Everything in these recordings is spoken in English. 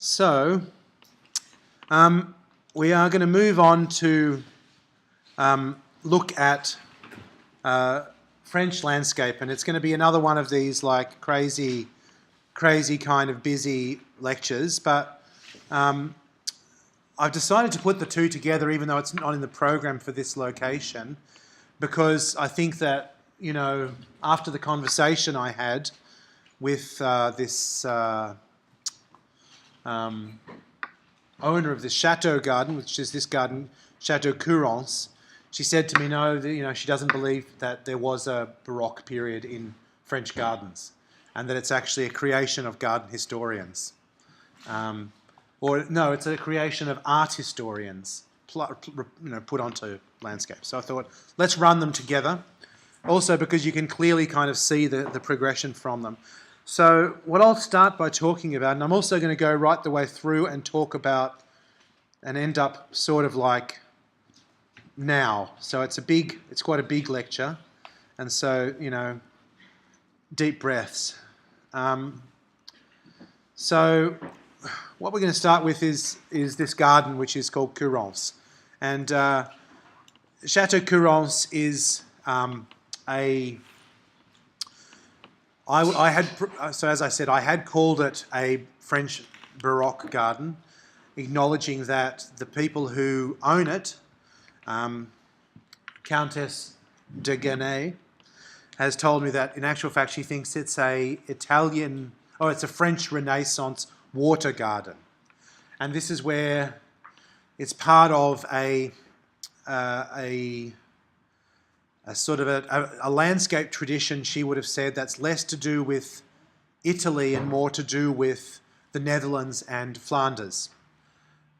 So, we are going to move on to look at French landscape, and it's going to be another one of these like crazy kind of busy lectures, but I've decided to put the two together even though it's not in the program for this location, because I think that, you know, after the conversation I had with this owner of this chateau garden, which is this garden, Chateau Courance, she said to me, no, you know, she doesn't believe that there was a Baroque period in French gardens, and that it's actually a creation of garden historians. Or no, it's a creation of art historians, put onto landscape. So I thought, let's run them together. Also because you can clearly kind of see the progression from them. So what I'll start by talking about, and I'm also going to go right the way through and talk about and end up sort of like now. So it's quite a big lecture, and so, you know, deep breaths. So what we're going to start with is this garden, which is called Courance, and Chateau Courance is so as I said, I had called it a French Baroque garden, acknowledging that the people who own it, Countess de Ganay, has told me that in actual fact she thinks it's it's a French Renaissance water garden, and this is where it's part of a sort of a landscape tradition, she would have said, that's less to do with Italy and more to do with the Netherlands and Flanders,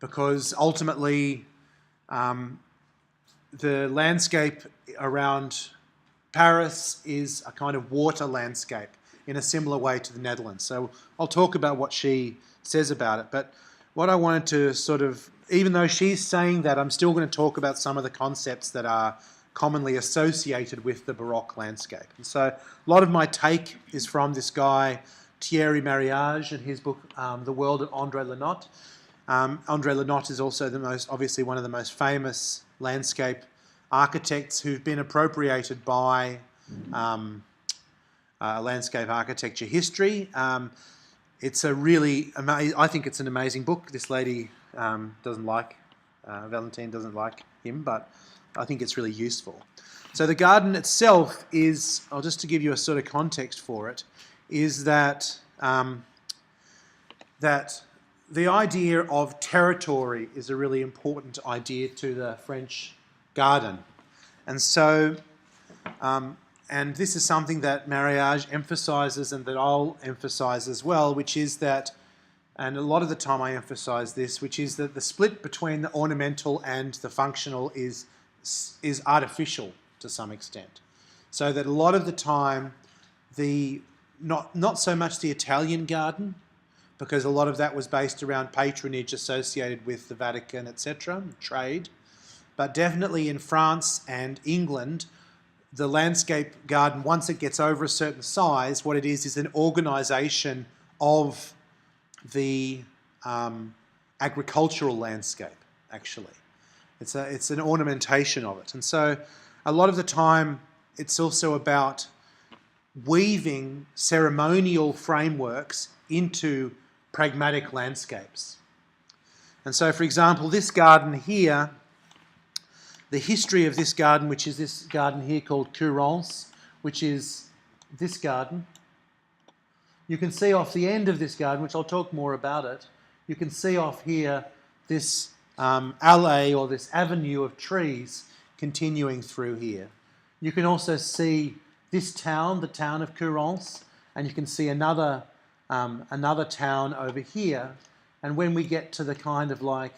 because ultimately the landscape around Paris is a kind of water landscape in a similar way to the Netherlands. So I'll talk about what she says about it, but what I wanted to sort of, even though she's saying that, I'm still going to talk about some of the concepts that are commonly associated with the Baroque landscape. And so a lot of my take is from this guy, Thierry Mariage, and his book, The World of André Le Nôtre. André Le Nôtre is also obviously one of the most famous landscape architects who've been appropriated by landscape architecture history. It's a really I think it's an amazing book. This lady doesn't like, Valentine doesn't like him, but I think it's really useful. So the garden itself is, just to give you a sort of context for it, is that that the idea of territory is a really important idea to the French garden. And so, and this is something that Mariage emphasises and that I'll emphasise as well, which is that, and a lot of the time I emphasise this, which is that the split between the ornamental and the functional is artificial to some extent. So that a lot of the time, not so much the Italian garden, because a lot of that was based around patronage associated with the Vatican, etc., trade, but definitely in France and England, the landscape garden, once it gets over a certain size, what it is an organisation of the agricultural landscape, actually. It's an ornamentation of it. And so a lot of the time it's also about weaving ceremonial frameworks into pragmatic landscapes. And so, for example, this garden here, the history of this garden, which is this garden here called Courance, which is this garden, you can see off the end of this garden, which I'll talk more about it, you can see off here this alley or this avenue of trees continuing through here. You can also see this town, the town of Courance, and you can see another town over here. And when we get to the kind of like,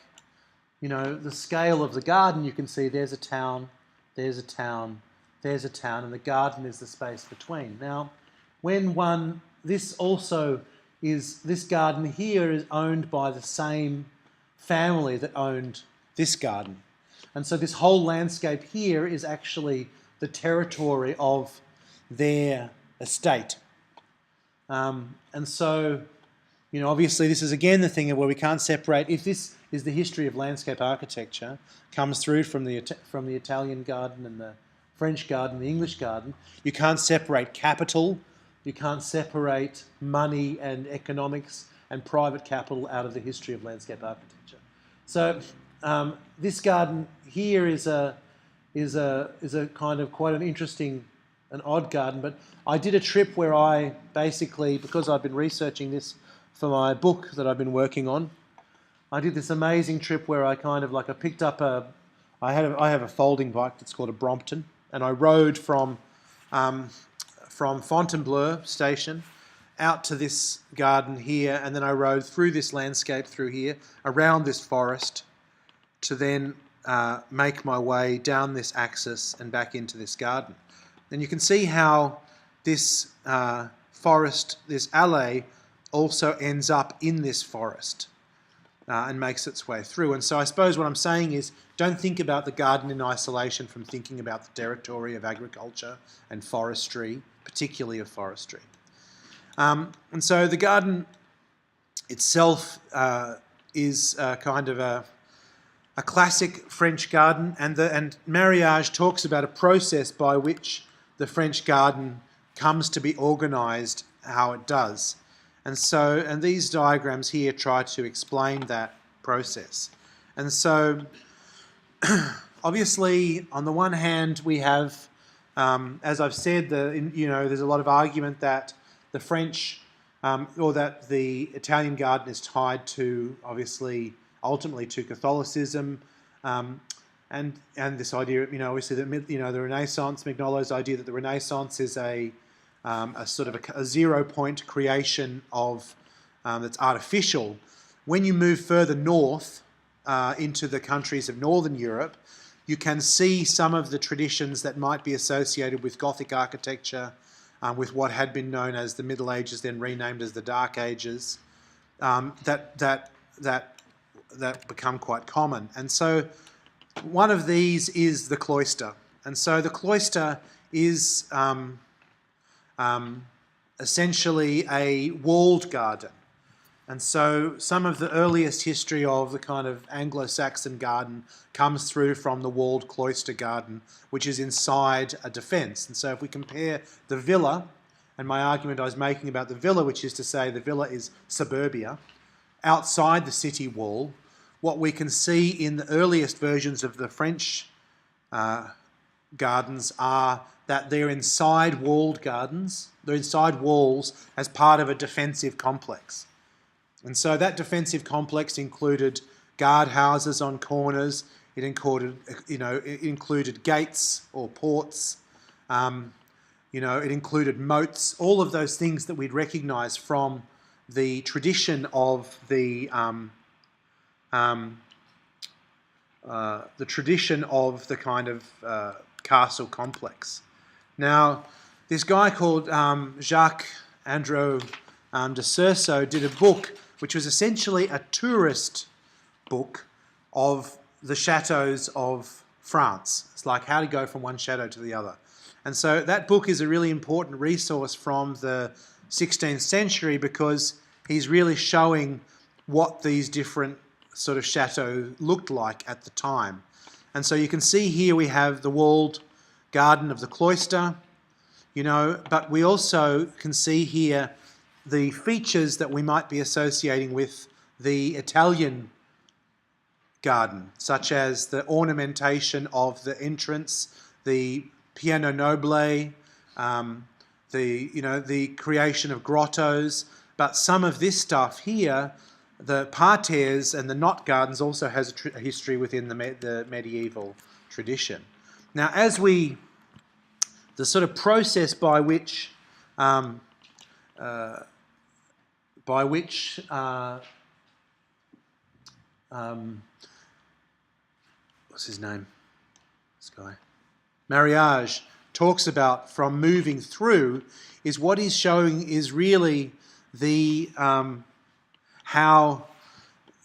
you know, the scale of the garden, you can see there's a town, there's a town, there's a town, and the garden is the space between. Now, this garden here is owned by the same family that owned this garden. And so this whole landscape here is actually the territory of their estate. And so Obviously this is again the thing where we can't separate. If this is the history of landscape architecture, comes through from the Italian garden and the French garden, the English garden, you can't separate capital, you can't separate money and economics and private capital out of the history of landscape architecture. So this garden here is a kind of quite an interesting, an odd garden. But I did a trip where I basically, because I've been researching this for my book that I've been working on, I did this amazing trip where I kind of like I picked up I have a folding bike that's called a Brompton, and I rode from Fontainebleau station out to this garden here, and then I rode through this landscape through here, around this forest, to then make my way down this axis and back into this garden. And you can see how this forest, this alley, also ends up in this forest and makes its way through. And so I suppose what I'm saying is, don't think about the garden in isolation from thinking about the territory of agriculture and forestry, particularly of forestry. And so the garden itself is kind of a classic French garden, and Marriage talks about a process by which the French garden comes to be organised, how it does. And these diagrams here try to explain that process. And so obviously, on the one hand, we have, as I've said, there's a lot of argument that the French or that the Italian garden is tied to, obviously, ultimately to Catholicism, and this idea, obviously that the Renaissance, Mignolo's idea that the Renaissance is a sort of a 0 point creation of that's artificial. When you move further north into the countries of Northern Europe, you can see some of the traditions that might be associated with Gothic architecture, with what had been known as the Middle Ages, then renamed as the Dark Ages, that become quite common. And so one of these is the cloister. And so the cloister is essentially a walled garden. And so some of the earliest history of the kind of Anglo-Saxon garden comes through from the walled cloister garden, which is inside a defence. And so if we compare the villa, and my argument I was making about the villa, which is to say the villa is suburbia, outside the city wall, what we can see in the earliest versions of the French gardens are that they're inside walled gardens, they're inside walls as part of a defensive complex. And so that defensive complex included guard houses on corners, it included gates or ports, it included moats, all of those things that we'd recognise from the tradition of the kind of castle complex. Now, this guy called Jacques Andreau de Cerceau did a book which was essentially a tourist book of the chateaux of France. It's like how to go from one chateau to the other. And so that book is a really important resource from the 16th century because he's really showing what these different sort of chateaux looked like at the time. And so you can see here we have the walled garden of the cloister, but we also can see here the features that we might be associating with the Italian garden, such as the ornamentation of the entrance, the piano nobile, the creation of grottos. But some of this stuff here, the parterres and the knot gardens, also has a history within the medieval tradition. Now, the sort of process by which what's his name? This guy. Marriage talks about from moving through is what he's showing is really the how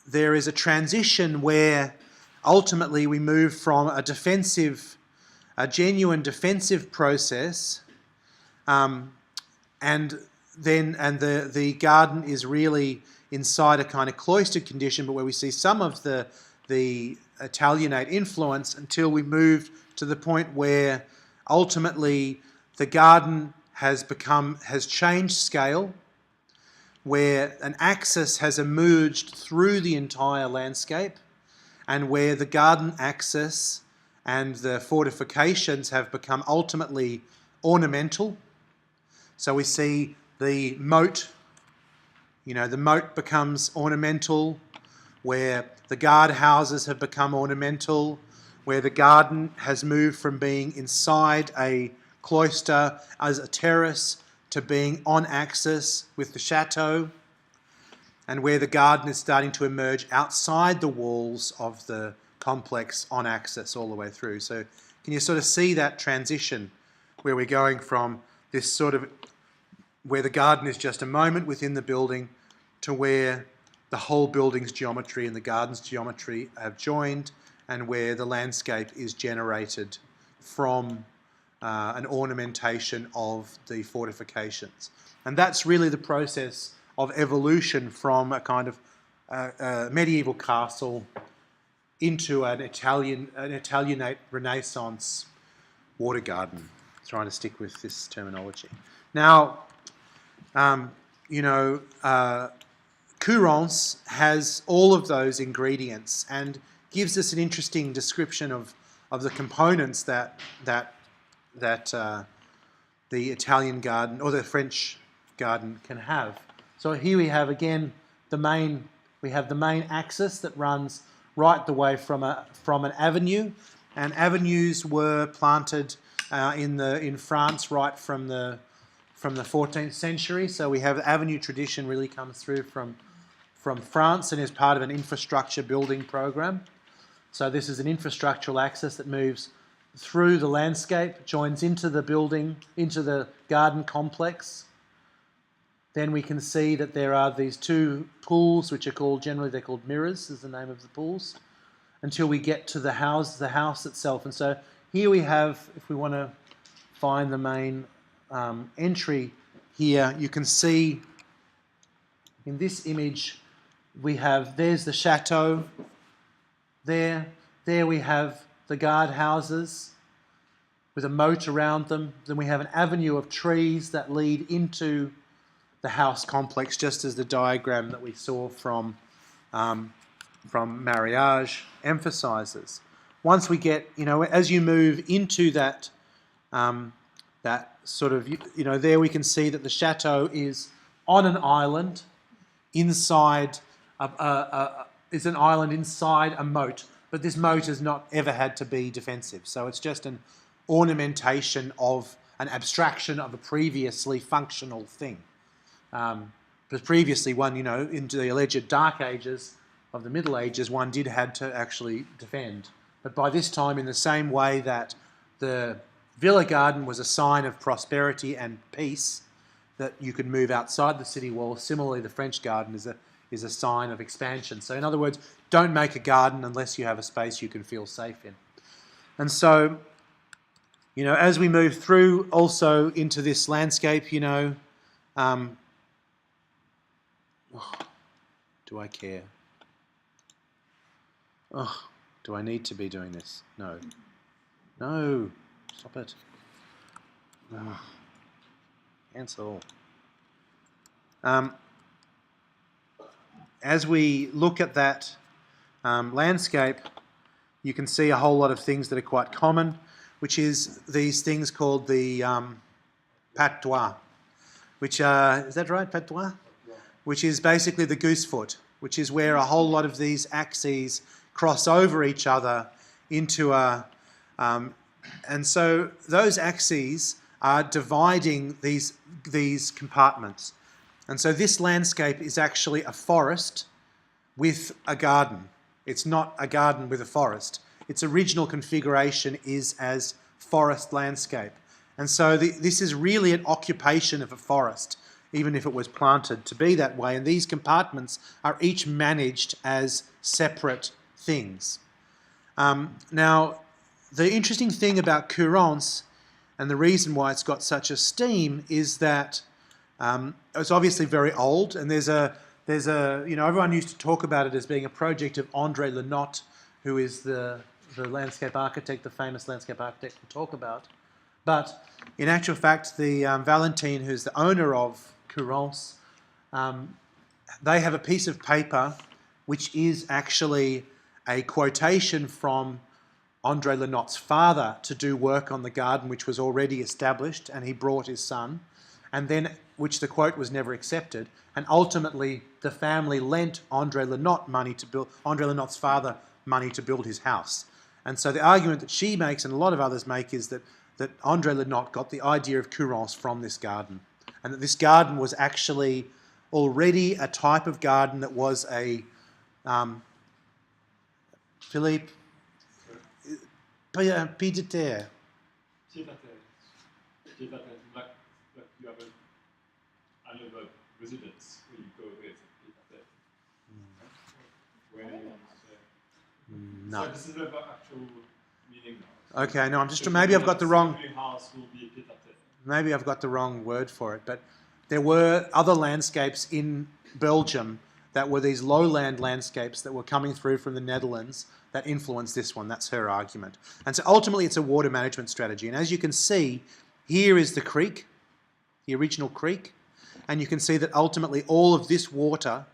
there is a transition where ultimately we move from a genuine defensive process, and the garden is really inside a kind of cloistered condition, but where we see some of the Italianate influence until we move to the point where ultimately the garden has changed scale, where an axis has emerged through the entire landscape, and where the garden axis and the fortifications have become ultimately ornamental. So we see the moat, the moat becomes ornamental, where the guard houses have become ornamental, where the garden has moved from being inside a cloister as a terrace to being on axis with the chateau, and where the garden is starting to emerge outside the walls of the complex on axis all the way through. So can you sort of see that transition where we're going from this sort of, where the garden is just a moment within the building to where the whole building's geometry and the garden's geometry have joined, and where the landscape is generated from an ornamentation of the fortifications. And that's really the process of evolution from a kind of medieval castle into an Italianate Renaissance water garden. Trying to stick with this terminology. Now, Couronce has all of those ingredients and gives us an interesting description of the components that the Italian garden or the French garden can have. So here we have again the main axis that runs right the way from an avenue, and avenues were planted in France right from the 14th century. So we have avenue tradition really comes through from France and is part of an infrastructure building program. So this is an infrastructural axis that moves through the landscape, joins into the building, into the garden complex. Then we can see that there are these two pools, which are generally called mirrors, is the name of the pools, until we get to the house itself. And so here we have, if we want to find the main entry here, you can see in this image there's the chateau, there we have the guard houses with a moat around them. Then we have an avenue of trees that lead into the house complex, just as the diagram that we saw from Mariage emphasizes. Once we get, as you move into that sort of, there we can see that the chateau is on an island inside is an island inside a moat, but this moat has not ever had to be defensive. So it's just an ornamentation of an abstraction of a previously functional thing. Because previously one, into the alleged Dark Ages of the Middle Ages, one did had to actually defend. But by this time, in the same way that the villa garden was a sign of prosperity and peace, that you could move outside the city walls, similarly the French garden is a sign of expansion. So in other words, don't make a garden unless you have a space you can feel safe in. And so, as we move through also into this landscape, do I care? Oh, do I need to be doing this? No. No. Stop it. Oh. Cancel. As we look at that landscape, you can see a whole lot of things that are quite common, which is these things called the patois, which is that right, patois? Yeah. Which is basically the goose foot, which is where a whole lot of these axes cross over each other into a... and so those axes are dividing these compartments. And so this landscape is actually a forest with a garden. It's not a garden with a forest. Its original configuration is as forest landscape. And so this is really an occupation of a forest, even if it was planted to be that way. And these compartments are each managed as separate things. Now, the interesting thing about Couronce, and the reason why it's got such esteem, is that it's obviously very old, and there's there's a, everyone used to talk about it as being a project of Andre Le Nôtre, who is the landscape architect, the famous landscape architect we'll talk about. But in actual fact, the Valentine, who's the owner of Courance, they have a piece of paper which is actually a quotation from Andre Le Nôtre's father to do work on the garden which was already established, and he brought his son, and then which the quote was never accepted, and ultimately the family lent Andre Le Nôtre's father money to build his house. And so the argument that she makes, and a lot of others make, is that Andre Le Nôtre got the idea of Courance from this garden, and that this garden was actually already a type of garden that was a Philippe pied de terre. You have another residence where you go with pied à terre. No. So this is about actual meaning now. Okay, no, I'm just maybe I've got the wrong. House will be pied à terre. Maybe I've got the wrong word for it, but there were other landscapes in Belgium that were these lowland landscapes that were coming through from the Netherlands that influenced this one. That's her argument. And so ultimately it's a water management strategy. And as you can see, here is the creek, the original creek, and you can see that ultimately all of this water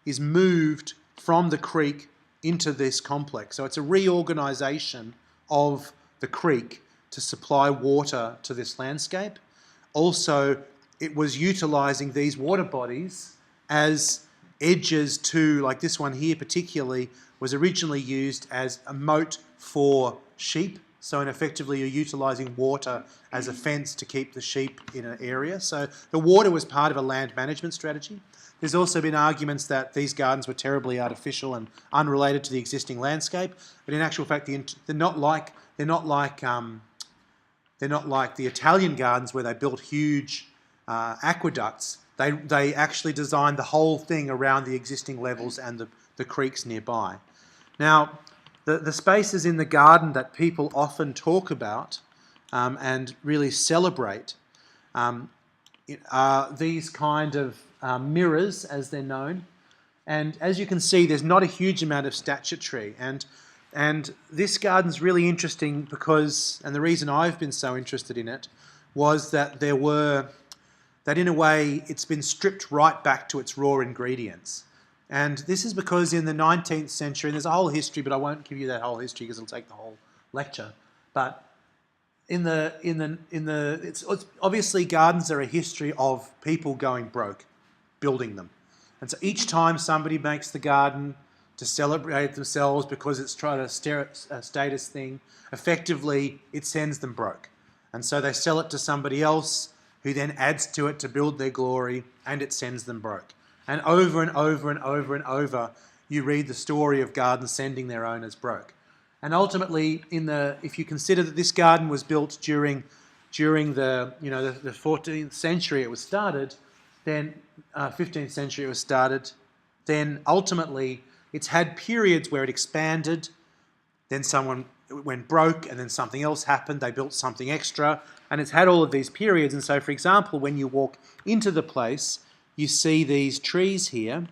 is moved from the creek into this complex. So it's a reorganisation of the creek to supply water to this landscape. Also, it was utilising these water bodies as edges to, like this one here particularly, was originally used as a moat for sheep. So effectively you're utilising water as a fence to keep the sheep in an area. So the water was part of a land management strategy. There's also been arguments that these gardens were terribly artificial and unrelated to the existing landscape, but in actual fact they're not like the Italian gardens where they built huge aqueducts. They actually designed the whole thing around the existing levels and the creeks nearby. Now, the spaces in the garden that people often talk about and really celebrate are these kind of mirrors, as they're known. And as you can see, there's not a huge amount of statuary. And this garden's really interesting because, and the reason I've been so interested in it, was that that in a way it's been stripped right back to its raw ingredients. And this is because in the 19th century, and there's a whole history, but I won't give you that whole history because it'll take the whole lecture. But it's obviously gardens are a history of people going broke, building them. And so each time somebody makes the garden to celebrate themselves because it's trying to a status thing, effectively it sends them broke. And so they sell it to somebody else who then adds to it to build their glory, and it sends them broke. And over and over and over and over, you read the story of gardens sending their owners broke. And ultimately, if you consider that this garden was built during the 14th century, it was started, then 15th century it was started, then ultimately it's had periods where it expanded, then someone went broke, and then something else happened, they built something extra, and it's had all of these periods. And so, for example, when you walk into the place, you see these trees here.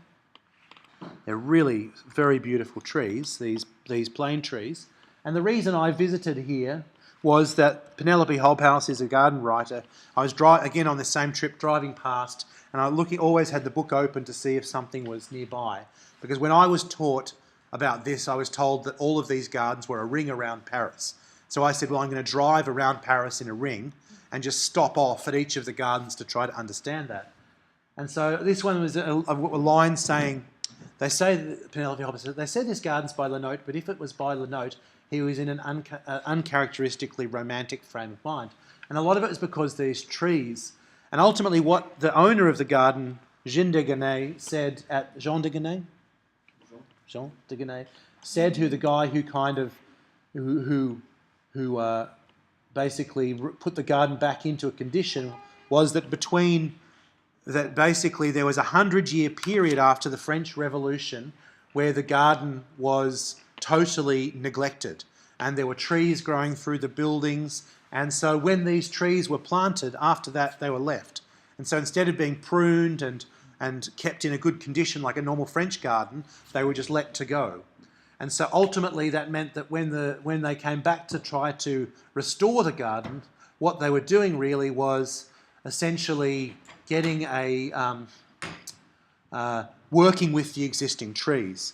They're really very beautiful trees, these plane trees. And the reason I visited here was that Penelope Hobhouse is a garden writer. I was again on the same trip driving past, and I always had the book open to see if something was nearby. Because when I was taught about this, I was told that all of these gardens were a ring around Paris. So I said, well, I'm going to drive around Paris in a ring and just stop off at each of the gardens to try to understand that. And so this one was a line saying, they say, Penelope Hobhouse said, they said this garden's by Le Nôtre, but if it was by Le Nôtre, he was in an uncharacteristically romantic frame of mind. And a lot of it is because these trees, and ultimately what the owner of the garden, Jean de Genève, said at Jean de Genève, said to the guy who basically put the garden back into a condition, was that basically there was a 100-year period after the French Revolution where the garden was totally neglected, and there were trees growing through the buildings, and so when these trees were planted, after that they were left. And so instead of being pruned and and kept in a good condition like a normal French garden, they were just let to go. And so ultimately that meant that when they came back to try to restore the garden, what they were doing really was essentially getting working with the existing trees.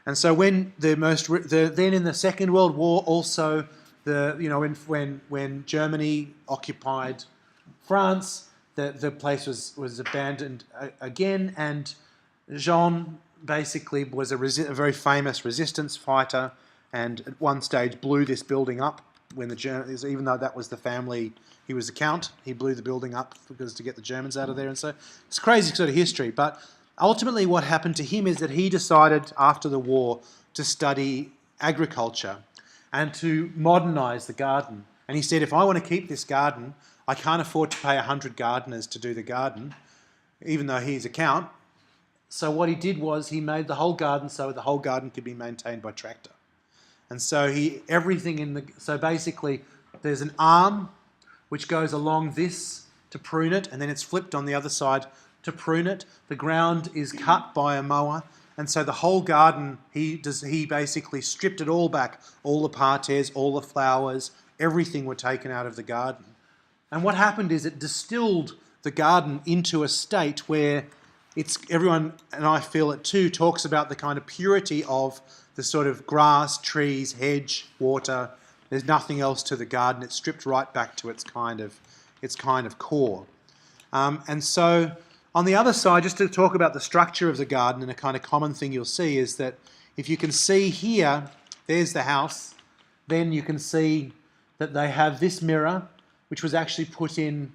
And so when then in the Second World War also, when Germany occupied France, the place was abandoned again, and Jean basically was a very famous resistance fighter, and at one stage blew this building up when the Germans, even though that was the family, he was the count, he blew the building up to get the Germans out of there. And so it's crazy sort of history. But ultimately what happened to him is that he decided after the war to study agriculture and to modernise the garden. And he said, if I want to keep this garden, I can't afford to pay 100 gardeners to do the garden, even though he's a count. So what he did was he made the whole garden so the whole garden could be maintained by tractor. And so so basically there's an arm which goes along this to prune it, and then it's flipped on the other side to prune it. The ground is cut by a mower, and so the whole garden, he basically stripped it all back, all the parterres, all the flowers, everything were taken out of the garden. And what happened is it distilled the garden into a state where everyone, and I feel it too, talks about the kind of purity of the sort of grass, trees, hedge, water. There's nothing else to the garden. It's stripped right back to its kind of core. And so on the other side, just to talk about the structure of the garden, and a kind of common thing you'll see is that if you can see here, there's the house, then you can see that they have this mirror, which was actually put in,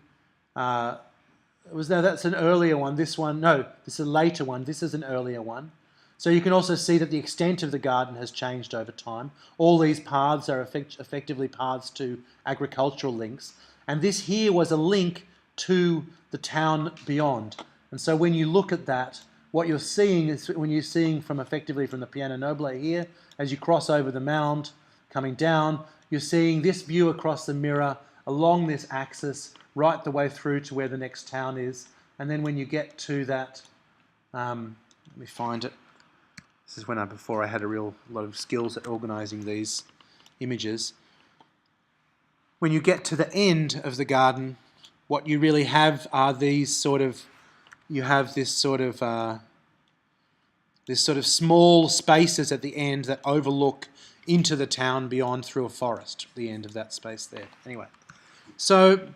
that's an earlier one. This one, no, this is a later one. This is an earlier one. So you can also see that the extent of the garden has changed over time. All these paths are effectively paths to agricultural links. And this here was a link to the town beyond. And so when you look at that, what you're seeing is when you're seeing effectively from the Piano Nobile here, as you cross over the mound coming down, you're seeing this view across the mirror along this axis right the way through to where the next town is. And then when you get to that, let me find it. This is before I had a lot of skills at organising these images. When you get to the end of the garden, what you really have are this sort of small spaces at the end that overlook into the town beyond through a forest, the end of that space there. Anyway, so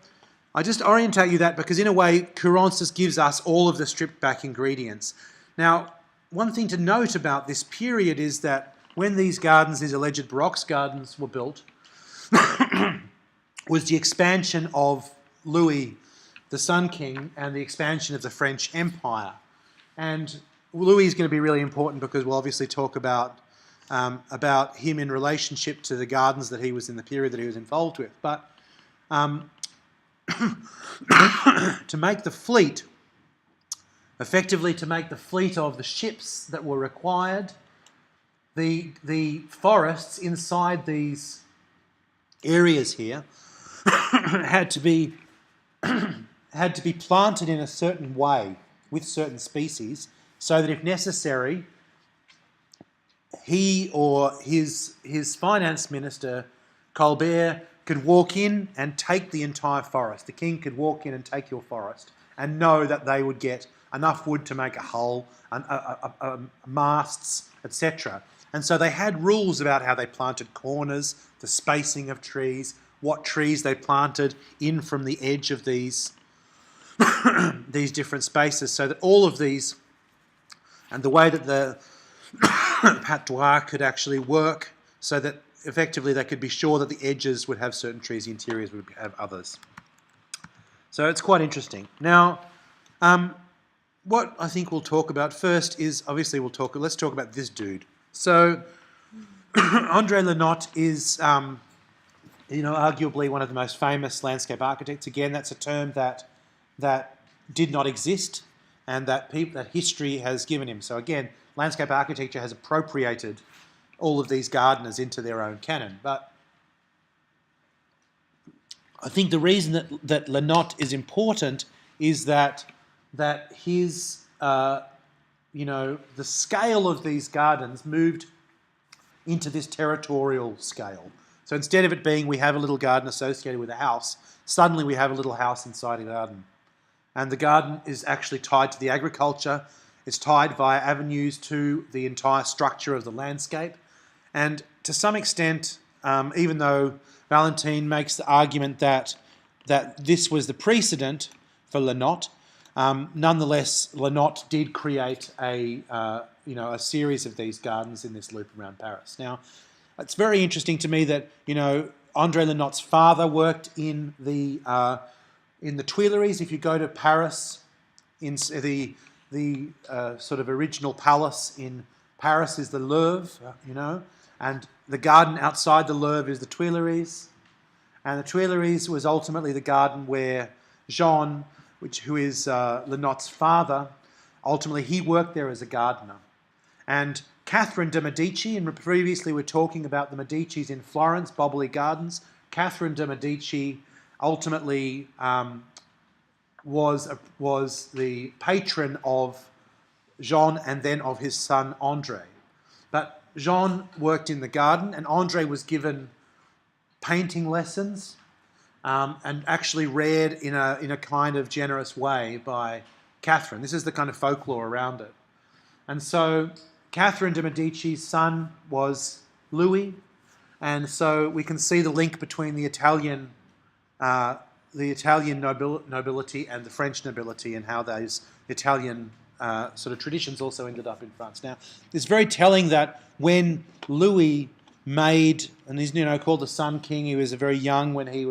I just orientate you that because in a way, Couronces just gives us all of the stripped back ingredients. Now, one thing to note about this period is that when these alleged Baroque gardens were built, was the expansion of Louis, the Sun King, and the expansion of the French Empire. And Louis is going to be really important because we'll obviously talk about him in relationship to the gardens that he was in the period that he was involved with. But to make the fleet of the ships that were required, the forests inside these areas here had to be planted in a certain way with certain species, so that if necessary, he or his finance minister Colbert could walk in and take the entire forest. The king could walk in and take your forest and know that they would get enough wood to make a hull, masts, etc. And so they had rules about how they planted corners, the spacing of trees, what trees they planted in from the edge of these different spaces, so that all of these, and the way that the patois could actually work, so that effectively they could be sure that the edges would have certain trees, the interiors would have others. So it's quite interesting. Now, what I think we'll talk about first is, obviously let's talk about this dude. So André Le Nôtre is, arguably one of the most famous landscape architects. Again, that's a term that did not exist and that history has given him. So again, landscape architecture has appropriated all of these gardeners into their own canon. But I think the reason that Le Nôtre is important is that his the scale of these gardens moved into this territorial scale. So instead of it being we have a little garden associated with a house, suddenly we have a little house inside a garden. And the garden is actually tied to the agriculture. It's tied via avenues to the entire structure of the landscape. And to some extent, even though Valentine makes the argument that this was the precedent for Le Nôtre, nonetheless, Le Nôtre did create a series of these gardens in this loop around Paris. Now, it's very interesting to me that André Le Nôtre's father worked in the Tuileries. If you go to Paris, in the sort of original palace in Paris is the Louvre, and the garden outside the Louvre is the Tuileries. And the Tuileries was ultimately the garden where Jean, who is Le Nôtre's father, ultimately he worked there as a gardener. And Catherine de' Medici, and previously we were talking about the Medicis in Florence, Boboli Gardens. Catherine de' Medici ultimately was the patron of Jean and then of his son André. But Jean worked in the garden, and André was given painting lessons and actually read in a kind of generous way by Catherine. This is the kind of folklore around it. And so Catherine de' Medici's son was Louis, and so we can see the link between the Italian nobility and the French nobility, and how those Italian sort of traditions also ended up in France. Now, it's very telling that when Louis made, and he's called the Sun King, he was very young when he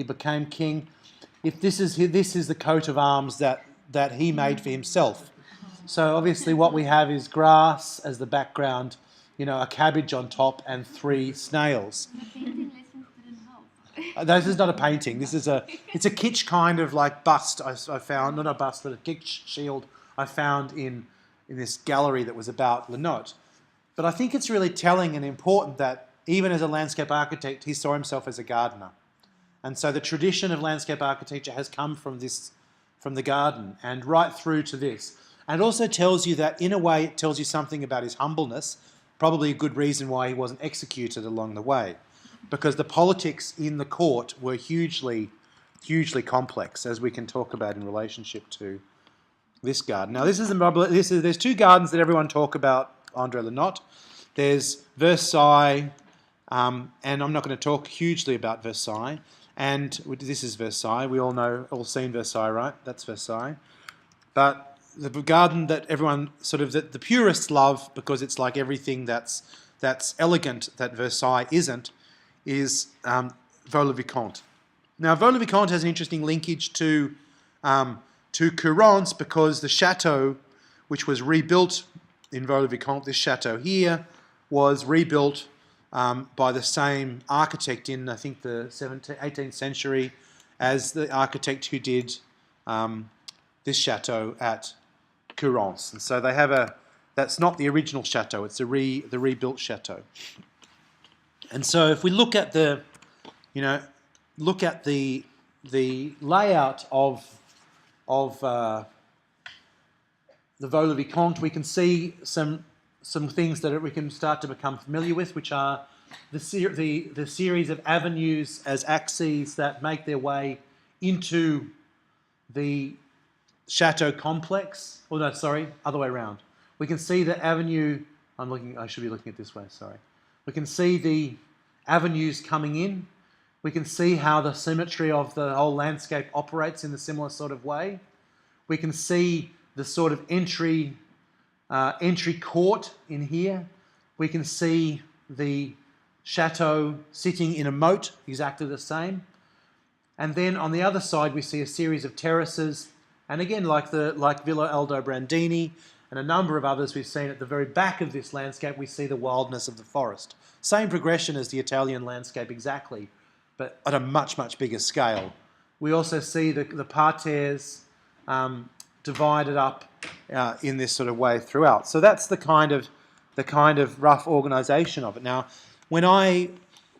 became king. If this is the coat of arms that he made for himself. So obviously what we have is grass as the background, a cabbage on top, and 3 snails. The painting lessons didn't help. This is not a painting. It's a kitsch kind of like bust I found, not a bust, but a kitsch shield I found in this gallery that was about Le Nôtre. But I think it's really telling and important that even as a landscape architect, he saw himself as a gardener. And so the tradition of landscape architecture has come from the garden and right through to this. And it also tells you that, in a way, it tells you something about his humbleness, probably a good reason why he wasn't executed along the way, because the politics in the court were hugely, hugely complex, as we can talk about in relationship to this garden. Now, there's 2 gardens that everyone talk about André Le Nôtre. There's Versailles, and I'm not going to talk hugely about Versailles. And this is Versailles. We all seen Versailles, right? That's Versailles. But the garden that everyone the purists love, because it's like everything that's elegant that Versailles isn't, is Vaux-le-Vicomte. Now, Vaux-le-Vicomte has an interesting linkage to Couronces, because the chateau, which was rebuilt in Vaux-le-Vicomte, this chateau here, was rebuilt by the same architect in, I think, the 18th century as the architect who did this chateau at Couronces. And so they have that's not the original chateau, it's the rebuilt chateau. And so if we look at the layout of the Vaux-le-Vicomte, we can see some things that we can start to become familiar with, which are the series of avenues as axes that make their way into the chateau complex. Oh no, sorry, other way around. We can see the avenue. I should be looking at this way. Sorry. We can see the avenues coming in. We can see how the symmetry of the whole landscape operates in a similar sort of way. We can see the sort of entry court in here. We can see the chateau sitting in a moat, exactly the same. And then on the other side, we see a series of terraces. And again, like Villa Aldobrandini and a number of others we've seen at the very back of this landscape, we see the wildness of the forest. Same progression as the Italian landscape exactly, but at a much, much bigger scale. We also see the parterres divided up in this sort of way throughout. So that's the kind of rough organisation of it. Now, when I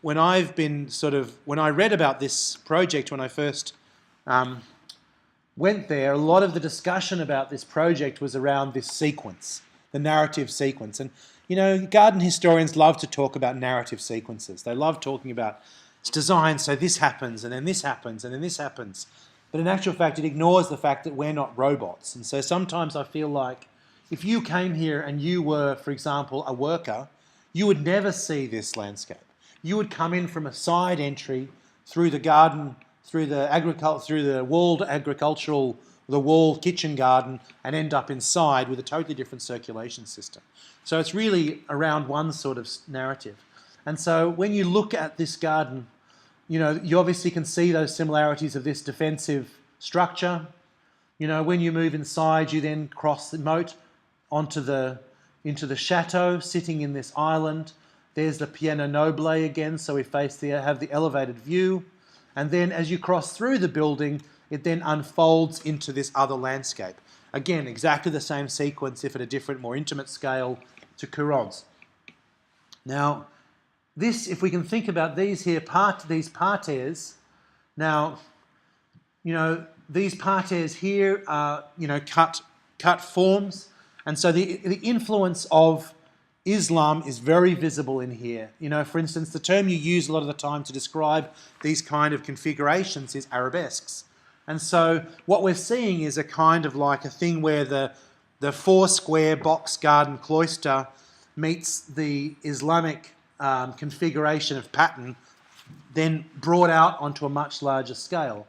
read about this project, when I first went there, a lot of the discussion about this project was around this sequence, the narrative sequence. And, you know, garden historians love to talk about narrative sequences. They love talking about it's designed so this happens, and then this happens, and then this happens. But in actual fact, it ignores the fact that we're not robots. And so sometimes I feel like if you came here and you were, for example, a worker, you would never see this landscape. You would come in from a side entry through the garden, through the walled kitchen garden, and end up inside with a totally different circulation system. So it's really around one sort of narrative. And so when you look at this garden, you know, you obviously can see those similarities of this defensive structure. You know, when you move inside, you then cross the moat into the chateau, sitting in this island. There's the Piano Noble again, so we have the elevated view. And then as you cross through the building, it then unfolds into this other landscape. Again, exactly the same sequence, if at a different, more intimate scale to Couronnes. Now, this, if we can think about these here, these parterres. Now, you know, these parterres here are, you know, cut forms, and so the influence of Islam is very visible in here. You know, for instance, the term you use a lot of the time to describe these kind of configurations is arabesques. And so what we're seeing is a kind of like a thing where the four-square box garden cloister meets the Islamic configuration of pattern, then brought out onto a much larger scale.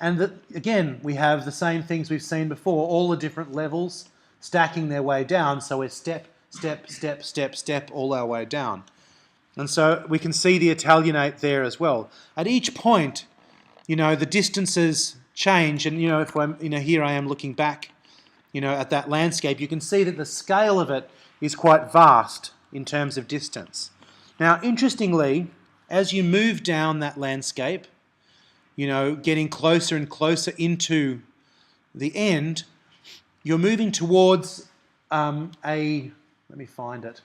And again, we have the same things we've seen before, all the different levels stacking their way down, so we're step, step, step, step, step, all our way down. And so we can see the Italianate there as well. At each point, you know, the distances change, and, you know, if I'm, you know, here I am looking back, you know, at that landscape, you can see that the scale of it is quite vast in terms of distance. Now, interestingly, as you move down that landscape, you know, getting closer and closer into the end, you're moving towards let me find it.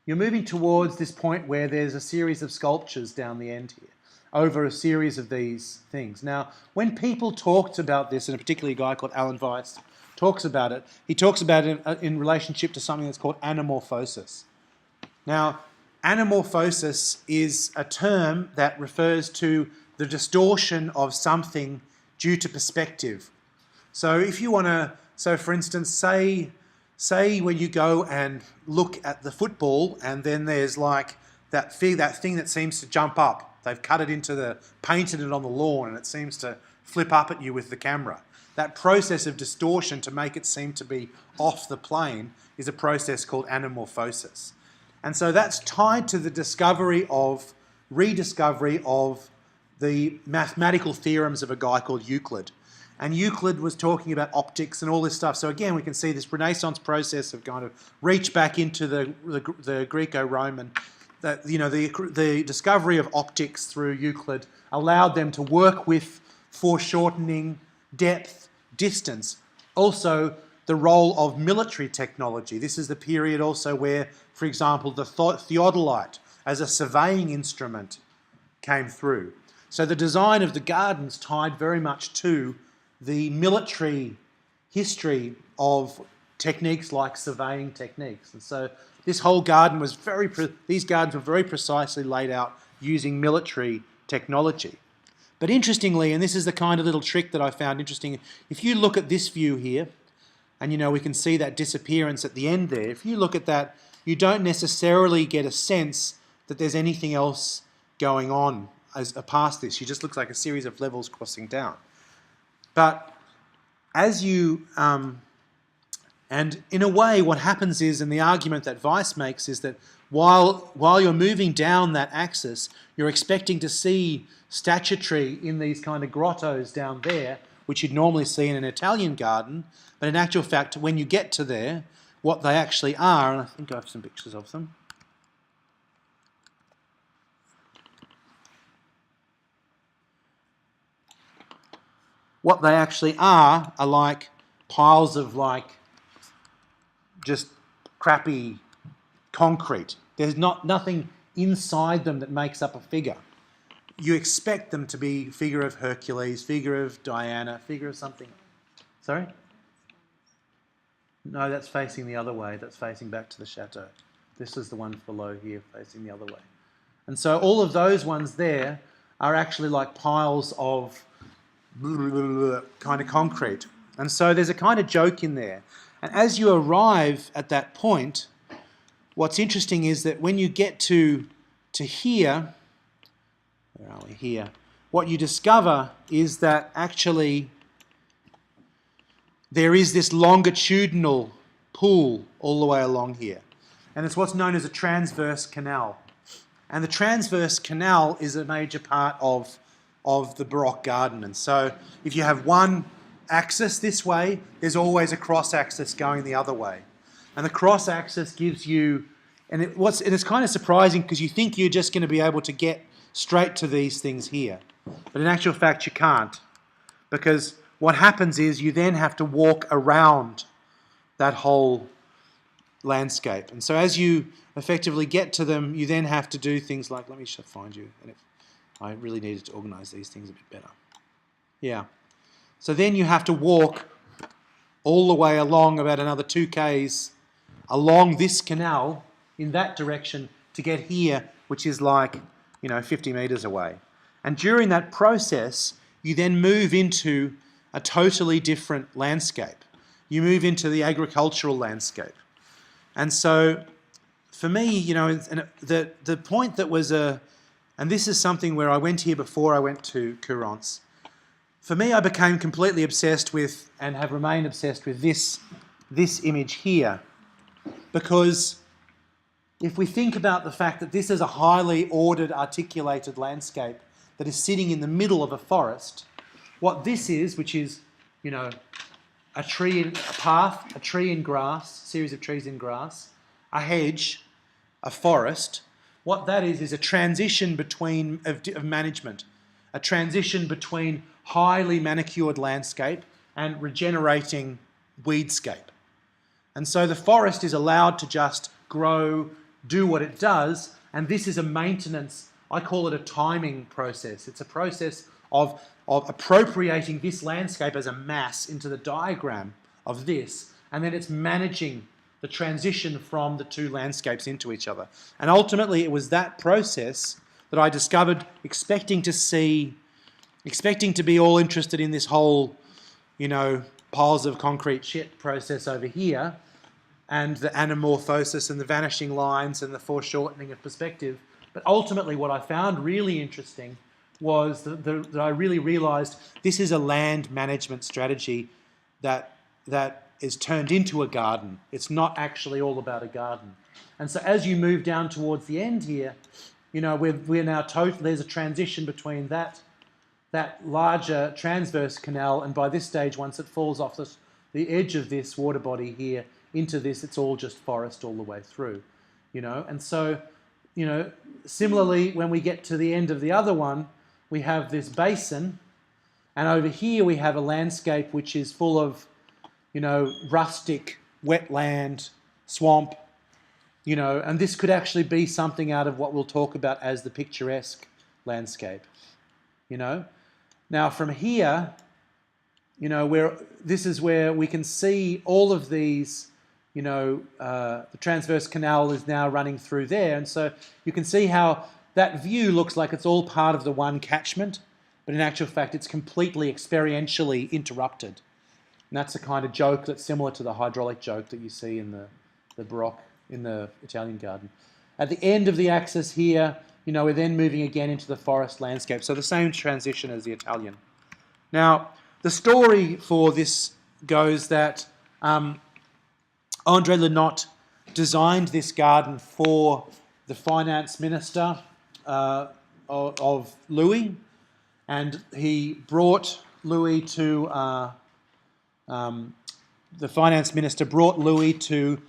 You're moving towards this point where there's a series of sculptures down the end here, over a series of these things. Now, when people talked about this, and particularly a guy called Alan Weiss talks about it, he talks about it in relationship to something that's called anamorphosis. Now, anamorphosis is a term that refers to the distortion of something due to perspective. So if you want to, so for instance, say when you go and look at the football and then there's like that thing that seems to jump up. They've painted it on the lawn and it seems to flip up at you with the camera. That process of distortion to make it seem to be off the plane is a process called anamorphosis. And so that's tied to the rediscovery of the mathematical theorems of a guy called Euclid. And Euclid was talking about optics and all this stuff. So again, we can see this Renaissance process of kind of reach back into the Greco-Roman. That, you know, the discovery of optics through Euclid allowed them to work with foreshortening, depth, distance. Also, the role of military technology. This is the period also where, for example, the theodolite as a surveying instrument came through. So the design of the gardens tied very much to the military history of techniques like surveying techniques. And so this whole garden was these gardens were very precisely laid out using military technology. But interestingly, and this is the kind of little trick that I found interesting, if you look at this view here, and you know we can see that disappearance at the end there, if you look at that, you don't necessarily get a sense that there's anything else going on past this. It just looks like a series of levels crossing down. But as you, and in a way what happens is, and the argument that Weiss makes is that while you're moving down that axis, you're expecting to see statuary in these kind of grottos down there, which you'd normally see in an Italian garden, but in actual fact, when you get to there, what they actually are, and I think I have some pictures of them, what they actually are like piles of like just crappy concrete. There's nothing inside them that makes up a figure. you expect them to be figure of Hercules, figure of Diana, figure of something. Sorry? No, that's facing the other way. That's facing back to the chateau. This is the one below here, facing the other way. And so all of those ones there are actually like piles of kind of concrete. And so there's a kind of joke in there. And as you arrive at that point, what's interesting is that when you get to here, where are we? Here. What you discover is that actually there is this longitudinal pool all the way along here. And it's what's known as a transverse canal. And the transverse canal is a major part of the Baroque garden. And so if you have one axis this way, there's always a cross axis going the other way. And the cross axis gives you, and it's kind of surprising because you think you're just going to be able to get straight to these things here. But in actual fact, you can't. Because what happens is you then have to walk around that whole landscape. And so as you effectively get to them, you then have to do things like, let me find you. And I really needed to organise these things a bit better. Yeah. So then you have to walk all the way along about another 2 k's along this canal in that direction to get here, which is like, 50 metres away. And during that process, you then move into a totally different landscape. You move into the agricultural landscape. And so for me, the point that was and this is something where I went here before I went to Courance. For me, I became completely obsessed with, and have remained obsessed with this image here. Because if we think about the fact that this is a highly ordered, articulated landscape that is sitting in the middle of a forest, what this is, which is, a path, a tree in grass, series of trees in grass, a hedge, a forest, what that is a transition of management, a transition between highly manicured landscape and regenerating weedscape. And so the forest is allowed to just grow, do what it does, and this is a maintenance, I call it a timing process. It's a process of appropriating this landscape as a mass into the diagram of this, and then it's managing the transition from the two landscapes into each other. And ultimately it was that process that I discovered, expecting to be all interested in this whole, piles of concrete shit process over here, and the anamorphosis and the vanishing lines and the foreshortening of perspective. But ultimately what I found really interesting was that I really realised this is a land management strategy that is turned into a garden. It's not actually all about a garden. And so as you move down towards the end here, we're now there's a transition between that larger transverse canal, and by this stage, once it falls off the edge of this water body here into this, it's all just forest all the way through, And so, similarly, when we get to the end of the other one, we have this basin, and over here we have a landscape which is full of, rustic, wetland, swamp, and this could actually be something out of what we'll talk about as the picturesque landscape, Now from here, this is where we can see all of these, the transverse canal is now running through there, and so you can see how that view looks like it's all part of the one catchment, but in actual fact it's completely experientially interrupted. And that's a kind of joke that's similar to the hydraulic joke that you see in the Baroque, in the Italian garden. At the end of the axis here, we're then moving again into the forest landscape. So the same transition as the Italian. Now, the story for this goes that André Le Nôtre designed this garden for the finance minister of Louis, and he brought Louis to the finance minister brought Louis to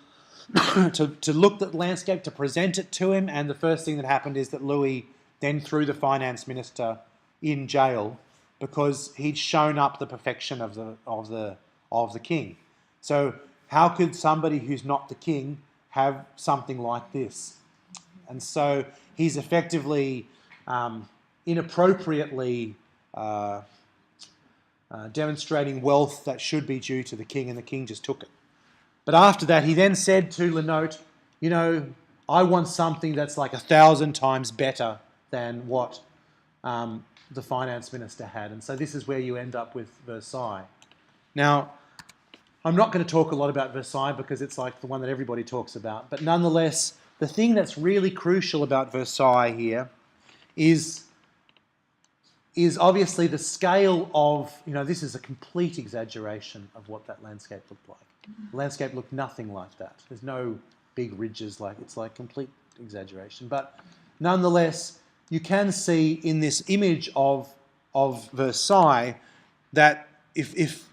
look at the landscape, to present it to him, and the first thing that happened is that Louis then threw the finance minister in jail because he'd shown up the perfection of the king. So how could somebody who's not the king have something like this? And so he's effectively inappropriately demonstrating wealth that should be due to the king, and the king just took it. But after that, he then said to Lenote, you know, I want something that's like 1,000 times better than what the finance minister had. And so this is where you end up with Versailles. Now, I'm not going to talk a lot about Versailles because it's like the one that everybody talks about. But nonetheless, the thing that's really crucial about Versailles here is obviously the scale of, you know, this is a complete exaggeration of what that landscape looked like. The landscape looked nothing like that. There's no big ridges, like it's like complete exaggeration. But nonetheless, you can see in this image of Versailles that if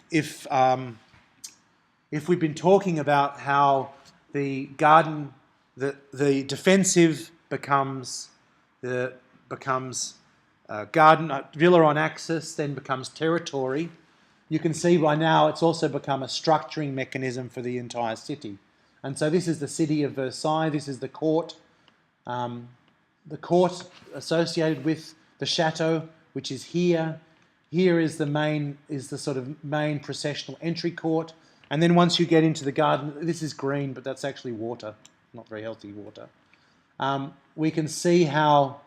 we've been talking about how the garden, the defensive becomes garden, villa on axis, then becomes territory. You can see by now it's also become a structuring mechanism for the entire city. And so this is the city of Versailles. This is the court associated with the chateau, which is here. Here is the sort of main processional entry court. And then once you get into the garden, this is green, but that's actually water, not very healthy water. We can see how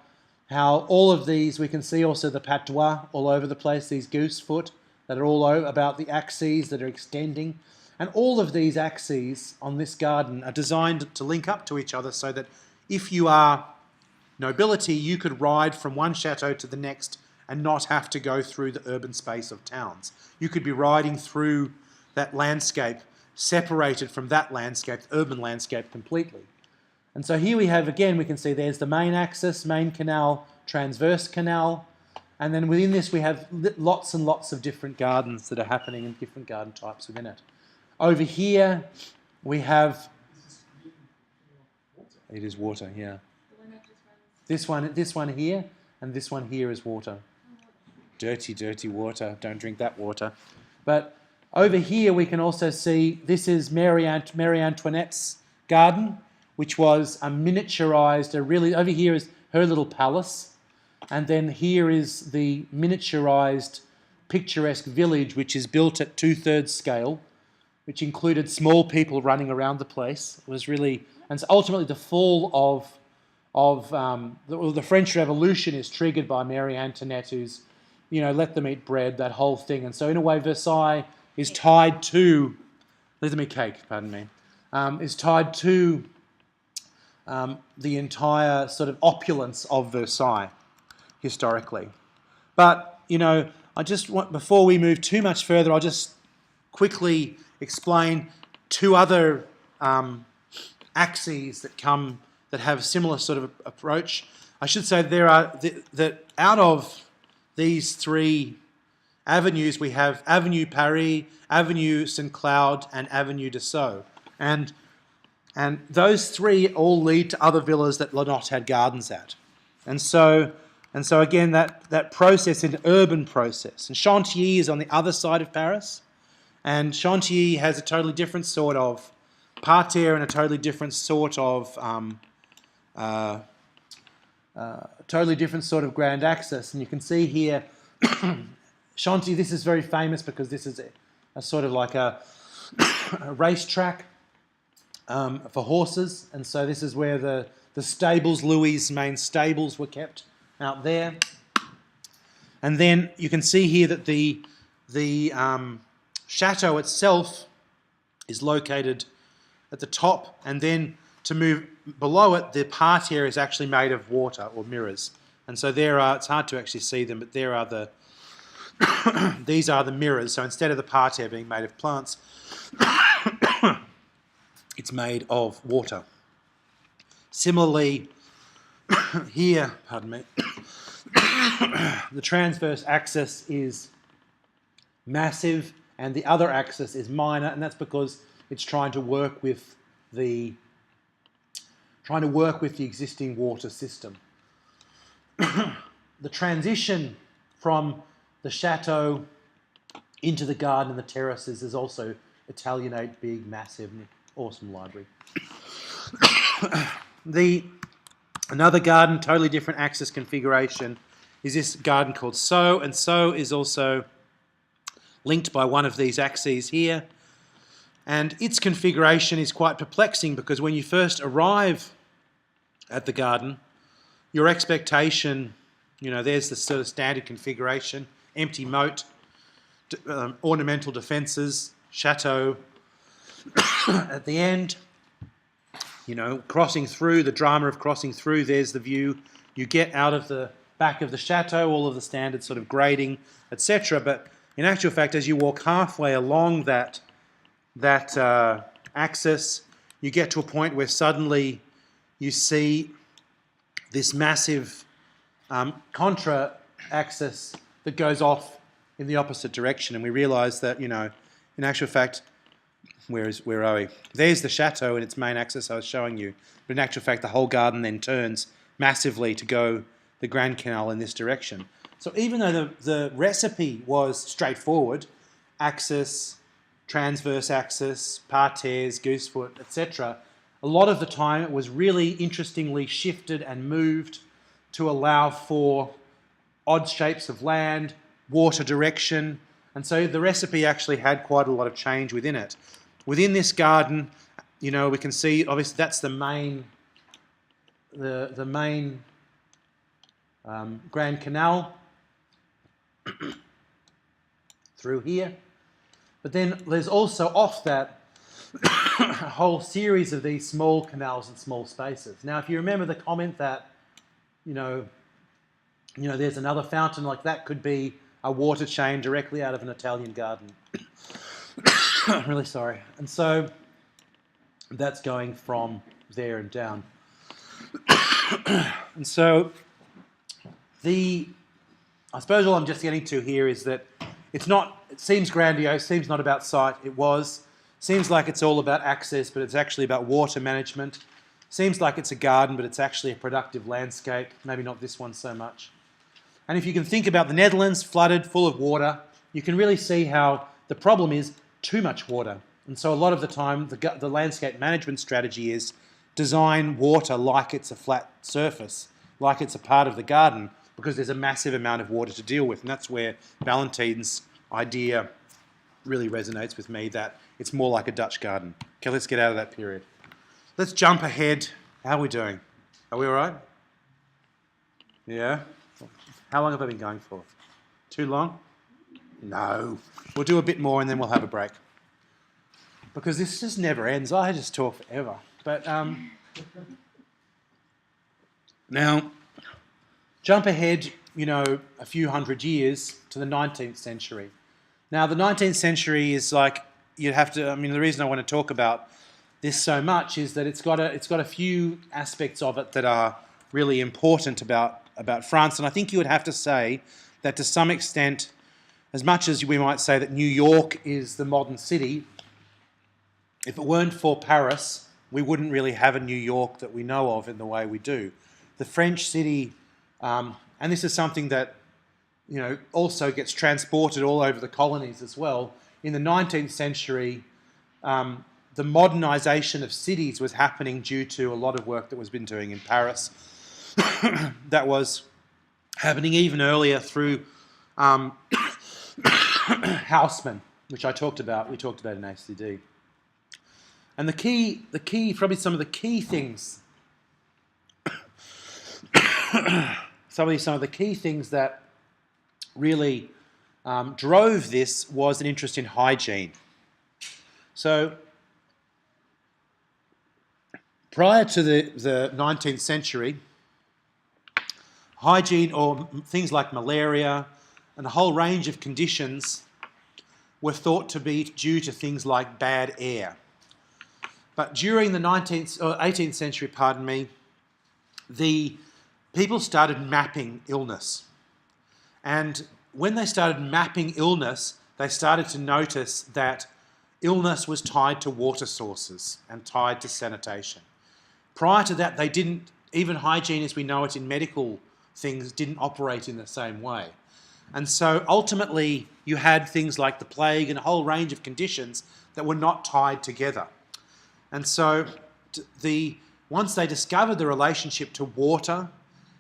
all of these, we can see also the patois all over the place, these goose foot that are all over, about the axes that are extending. And all of these axes on this garden are designed to link up to each other so that if you are nobility, you could ride from one chateau to the next and not have to go through the urban space of towns. You could be riding through that landscape, separated from that landscape, the urban landscape, completely. And so here we have, again, we can see there's the main axis, main canal, transverse canal, and then within this we have lots and lots of different gardens that are happening and different garden types within it. Over here we have, it is water, yeah. This one here, and this one here is water. Dirty, dirty water. Don't drink that water. But over here we can also see, this is Marie Antoinette's garden, which was a miniaturized, over here is her little palace, and then here is the miniaturized picturesque village, which is built at 2/3 scale, which included small people running around the place. It was really, and so ultimately the fall of the French Revolution is triggered by Marie Antoinette, who's, you know, let them eat bread, that whole thing. And so in a way Versailles is tied to, let them eat cake, pardon me, is tied to the entire sort of opulence of Versailles historically. But, you know, I just want, before we move too much further, I'll just quickly explain two other axes that have a similar sort of approach. I should say there are that out of these three avenues we have Avenue Paris, Avenue St Cloud, and Avenue de Sceaux, and those three all lead to other villas that Lenotte had gardens at, and so again that process, an urban process. And Chantilly is on the other side of Paris, and Chantilly has a totally different sort of parterre and a totally different sort of grand axis. And you can see here, Chantilly, this is very famous because this is a sort of like a racetrack for horses. And so this is where the stables, Louis's main stables, were kept out there. And then you can see here that the chateau itself is located at the top, and then to move below it, the parterre is actually made of water or mirrors. And so there are, it's hard to actually see them, but there are these are the mirrors. So instead of the parterre being made of plants, it's made of water. Similarly, here, pardon me, the transverse axis is massive and the other axis is minor, and that's because it's trying to work with the existing water system. The transition from the chateau into the garden and the terraces is also Italianate, big, massive, awesome library. Another garden, totally different axis configuration, is this garden called So, and So is also linked by one of these axes here. And its configuration is quite perplexing because when you first arrive at the garden, your expectation, there's the sort of standard configuration, empty moat, ornamental defences, chateau. At the end, crossing through, the drama of crossing through, there's the view you get out of the back of the chateau, all of the standard sort of grading, etc. But in actual fact, as you walk halfway along that axis, you get to a point where suddenly you see this massive contra axis that goes off in the opposite direction, and we realise that in actual fact, where are we? There's the chateau and its main axis I was showing you, but in actual fact, the whole garden then turns massively to go the Grand Canal in this direction. So even though the recipe was straightforward, axis, transverse axis, parterres, goosefoot, etc., a lot of the time it was really interestingly shifted and moved to allow for odd shapes of land, water direction, and so the recipe actually had quite a lot of change within it. Within this garden, we can see, obviously that's the main Grand Canal through here. But then there's also off that a whole series of these small canals and small spaces. Now, if you remember the comment that, there's another fountain, like that could be a water chain directly out of an Italian garden. I'm really sorry. And so that's going from there and down. And so I suppose all I'm just getting to here is that it seems grandiose, seems not about sight. It seems like it's all about access, but it's actually about water management. Seems like it's a garden, but it's actually a productive landscape. Maybe not this one so much. And if you can think about the Netherlands, flooded, full of water, you can really see how the problem is too much water. And so a lot of the time, the landscape management strategy is design water like it's a flat surface, like it's a part of the garden, because there's a massive amount of water to deal with. And that's where Valentine's idea really resonates with me, that it's more like a Dutch garden. Okay, let's get out of that period. Let's jump ahead. How are we doing? Are we all right? Yeah? How long have I been going for? Too long? No. We'll do a bit more and then we'll have a break. Because this just never ends. I just talk forever. But now, jump ahead, a few hundred years to the 19th century. Now, the 19th century is like, the reason I want to talk about this so much is that it's got a few aspects of it that are really important about France. And I think you would have to say that to some extent, as much as we might say that New York is the modern city, if it weren't for Paris, we wouldn't really have a New York that we know of in the way we do. The French city, and this is something that also gets transported all over the colonies as well. In the 19th century, the modernisation of cities was happening due to a lot of work that was been doing in Paris. That was happening even earlier through Haussmann, which we talked about in ACD. And the key, probably some of the key things, some of the key things that really drove this was an interest in hygiene. So prior to the 19th century, hygiene, or things like malaria and a whole range of conditions, were thought to be due to things like bad air. But during the 18th century, the people started mapping illness. And when they started mapping illness, they started to notice that illness was tied to water sources and tied to sanitation. Prior to that, even hygiene as we know it in medical things didn't operate in the same way. And so ultimately, you had things like the plague and a whole range of conditions that were not tied together. And so once they discovered the relationship to water,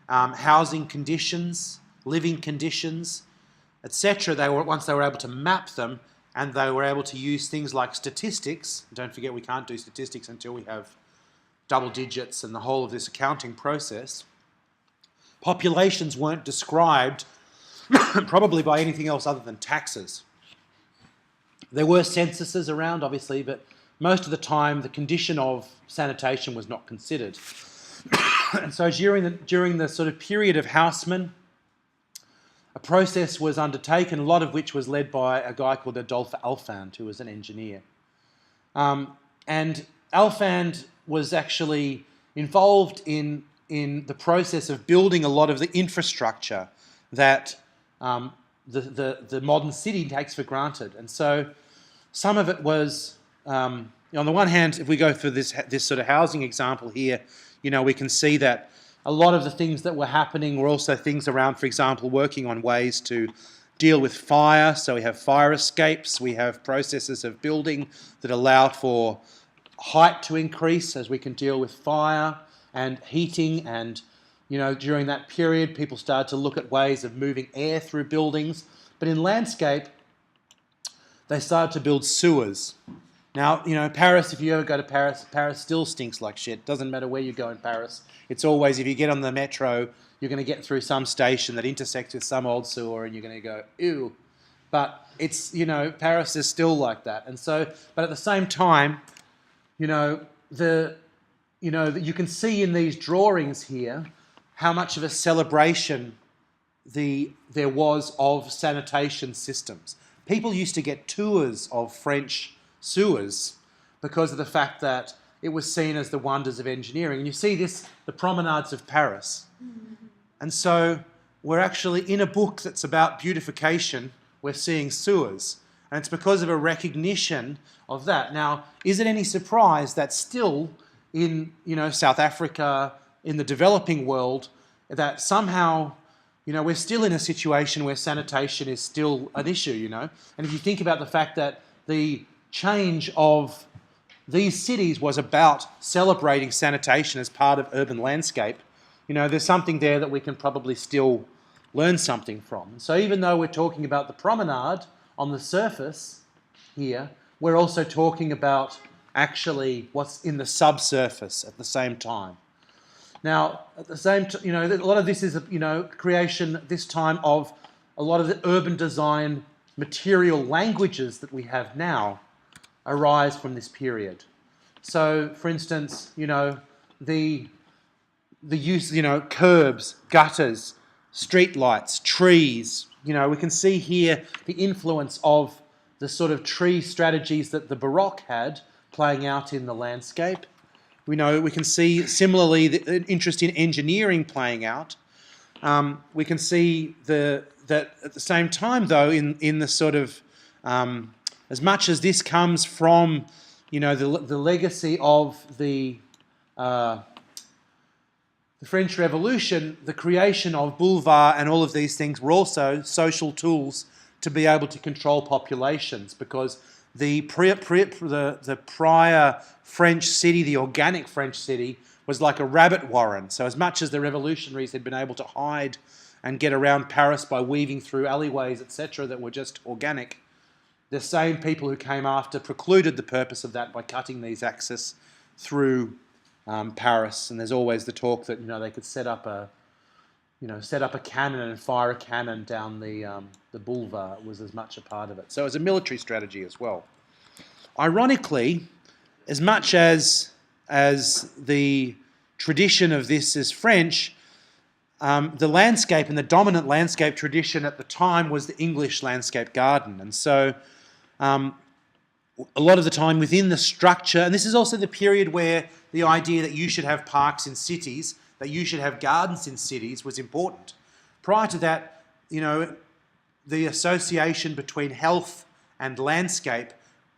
housing conditions, living conditions, etc. Once they were able to map them, and they were able to use things like statistics. Don't forget, we can't do statistics until we have double digits and the whole of this accounting process. Populations weren't described probably by anything else other than taxes. There were censuses around, obviously, but most of the time the condition of sanitation was not considered. And so during the sort of period of Haussmann, a process was undertaken, a lot of which was led by a guy called Adolphe Alphand, who was an engineer. And Alphand was actually involved in the process of building a lot of the infrastructure that the modern city takes for granted. And so some of it was, on the one hand, if we go through this sort of housing example here, we can see that a lot of the things that were happening were also things around, for example, working on ways to deal with fire. So we have fire escapes, we have processes of building that allow for height to increase as we can deal with fire and heating. And, during that period, people started to look at ways of moving air through buildings. But in landscape, they started to build sewers. Now, Paris, if you ever go to Paris, Paris still stinks like shit. Doesn't matter where you go in Paris. It's always, if you get on the metro, you're going to get through some station that intersects with some old sewer and you're going to go, ew. But it's, Paris is still like that. And so, but at the same time, you can see in these drawings here how much of a celebration there was of sanitation systems. People used to get tours of French sewers because of the fact that it was seen as the wonders of engineering. And you see this, the promenades of Paris. And so we're actually in a book that's about beautification, we're seeing sewers. And it's because of a recognition of that. Now, is it any surprise that still in, South Africa, in the developing world, that somehow, we're still in a situation where sanitation is still an issue, And if you think about the fact that the change of these cities was about celebrating sanitation as part of urban landscape, there's something there that we can probably still learn something from. So even though we're talking about the promenade on the surface here, we're also talking about actually what's in the subsurface at the same time. Now, at the same time, a lot of this is, creation this time of a lot of the urban design material languages that we have now arise from this period. So, for instance, the use, curbs, gutters, street lights, trees. We can see here the influence of the sort of tree strategies that the Baroque had playing out in the landscape. We can see similarly the interest in engineering playing out. We can see that at the same time, though, in the sort of as much as this comes from, the legacy of the French Revolution, the creation of boulevard and all of these things were also social tools to be able to control populations, because the prior French city, the organic French city, was like a rabbit warren. So as much as the revolutionaries had been able to hide and get around Paris by weaving through alleyways, etc., that were just organic, the same people who came after precluded the purpose of that by cutting these axes through Paris. And there's always the talk that they could set up a cannon and fire a cannon down the boulevard. It was as much a part of it. So it was a military strategy as well. Ironically, as much as the tradition of this is French, the landscape and the dominant landscape tradition at the time was the English landscape garden. And so a lot of the time within the structure, and this is also the period where the idea that you should have parks in cities, that you should have gardens in cities was important. Prior to that, the association between health and landscape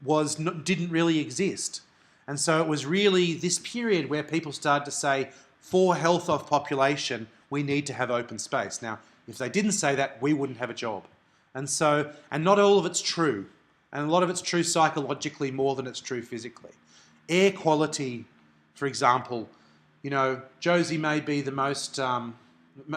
didn't really exist. And so it was really this period where people started to say, for health of population, we need to have open space. Now, if they didn't say that, we wouldn't have a job. And not all of it's true. And a lot of it's true psychologically more than it's true physically. Air quality, for example, Josie may be the most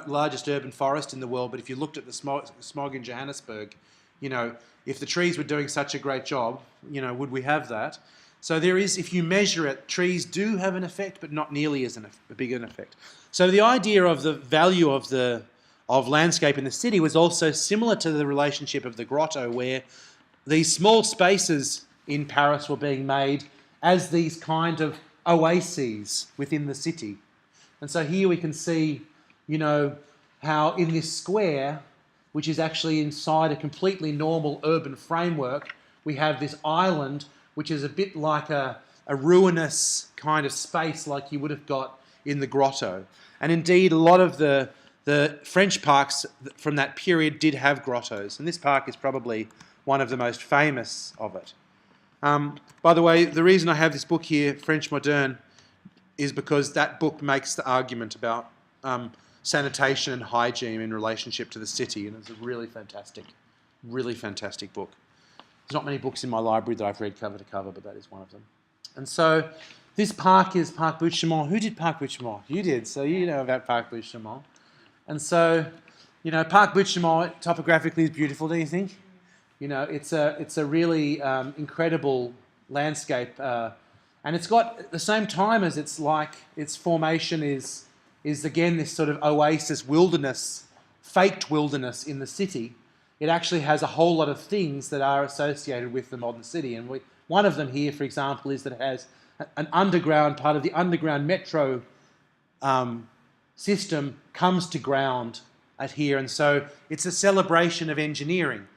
largest urban forest in the world, but if you looked at the smog in Johannesburg, you know, if the trees were doing such a great job, you know, would we have that? So there is, if you measure it, trees do have an effect, but not nearly as big an effect. So the idea of the value of landscape in the city was also similar to the relationship of the grotto, where these small spaces in Paris were being made as these kind of oases within the city. And so here we can see, you know, how in this square, which is actually inside a completely normal urban framework, we have this island, which is a bit like a ruinous kind of space like you would have got in the grotto. And indeed, a lot of the French parks from that period did have grottos, and this park is probably one of the most famous of it. By the way, the reason I have this book here, French Moderne, is because that book makes the argument about sanitation and hygiene in relationship to the city, and it's a really fantastic book. There's not many books in my library that I've read cover to cover, but that is one of them. And so this park is Parc Buttes-Chaumont. Who did Parc Buttes-Chaumont? You did, so you know about Parc Buttes-Chaumont. And so, you know, Parc Buttes-Chaumont topographically is beautiful, don't you think? You know, it's a really incredible landscape, and it's got, at the same time as it's like its formation is again this sort of oasis wilderness, faked wilderness in the city. It actually has a whole lot of things that are associated with the modern city, and one of them here, for example, is that it has an underground part of the underground metro system comes to ground at here, and so it's a celebration of engineering.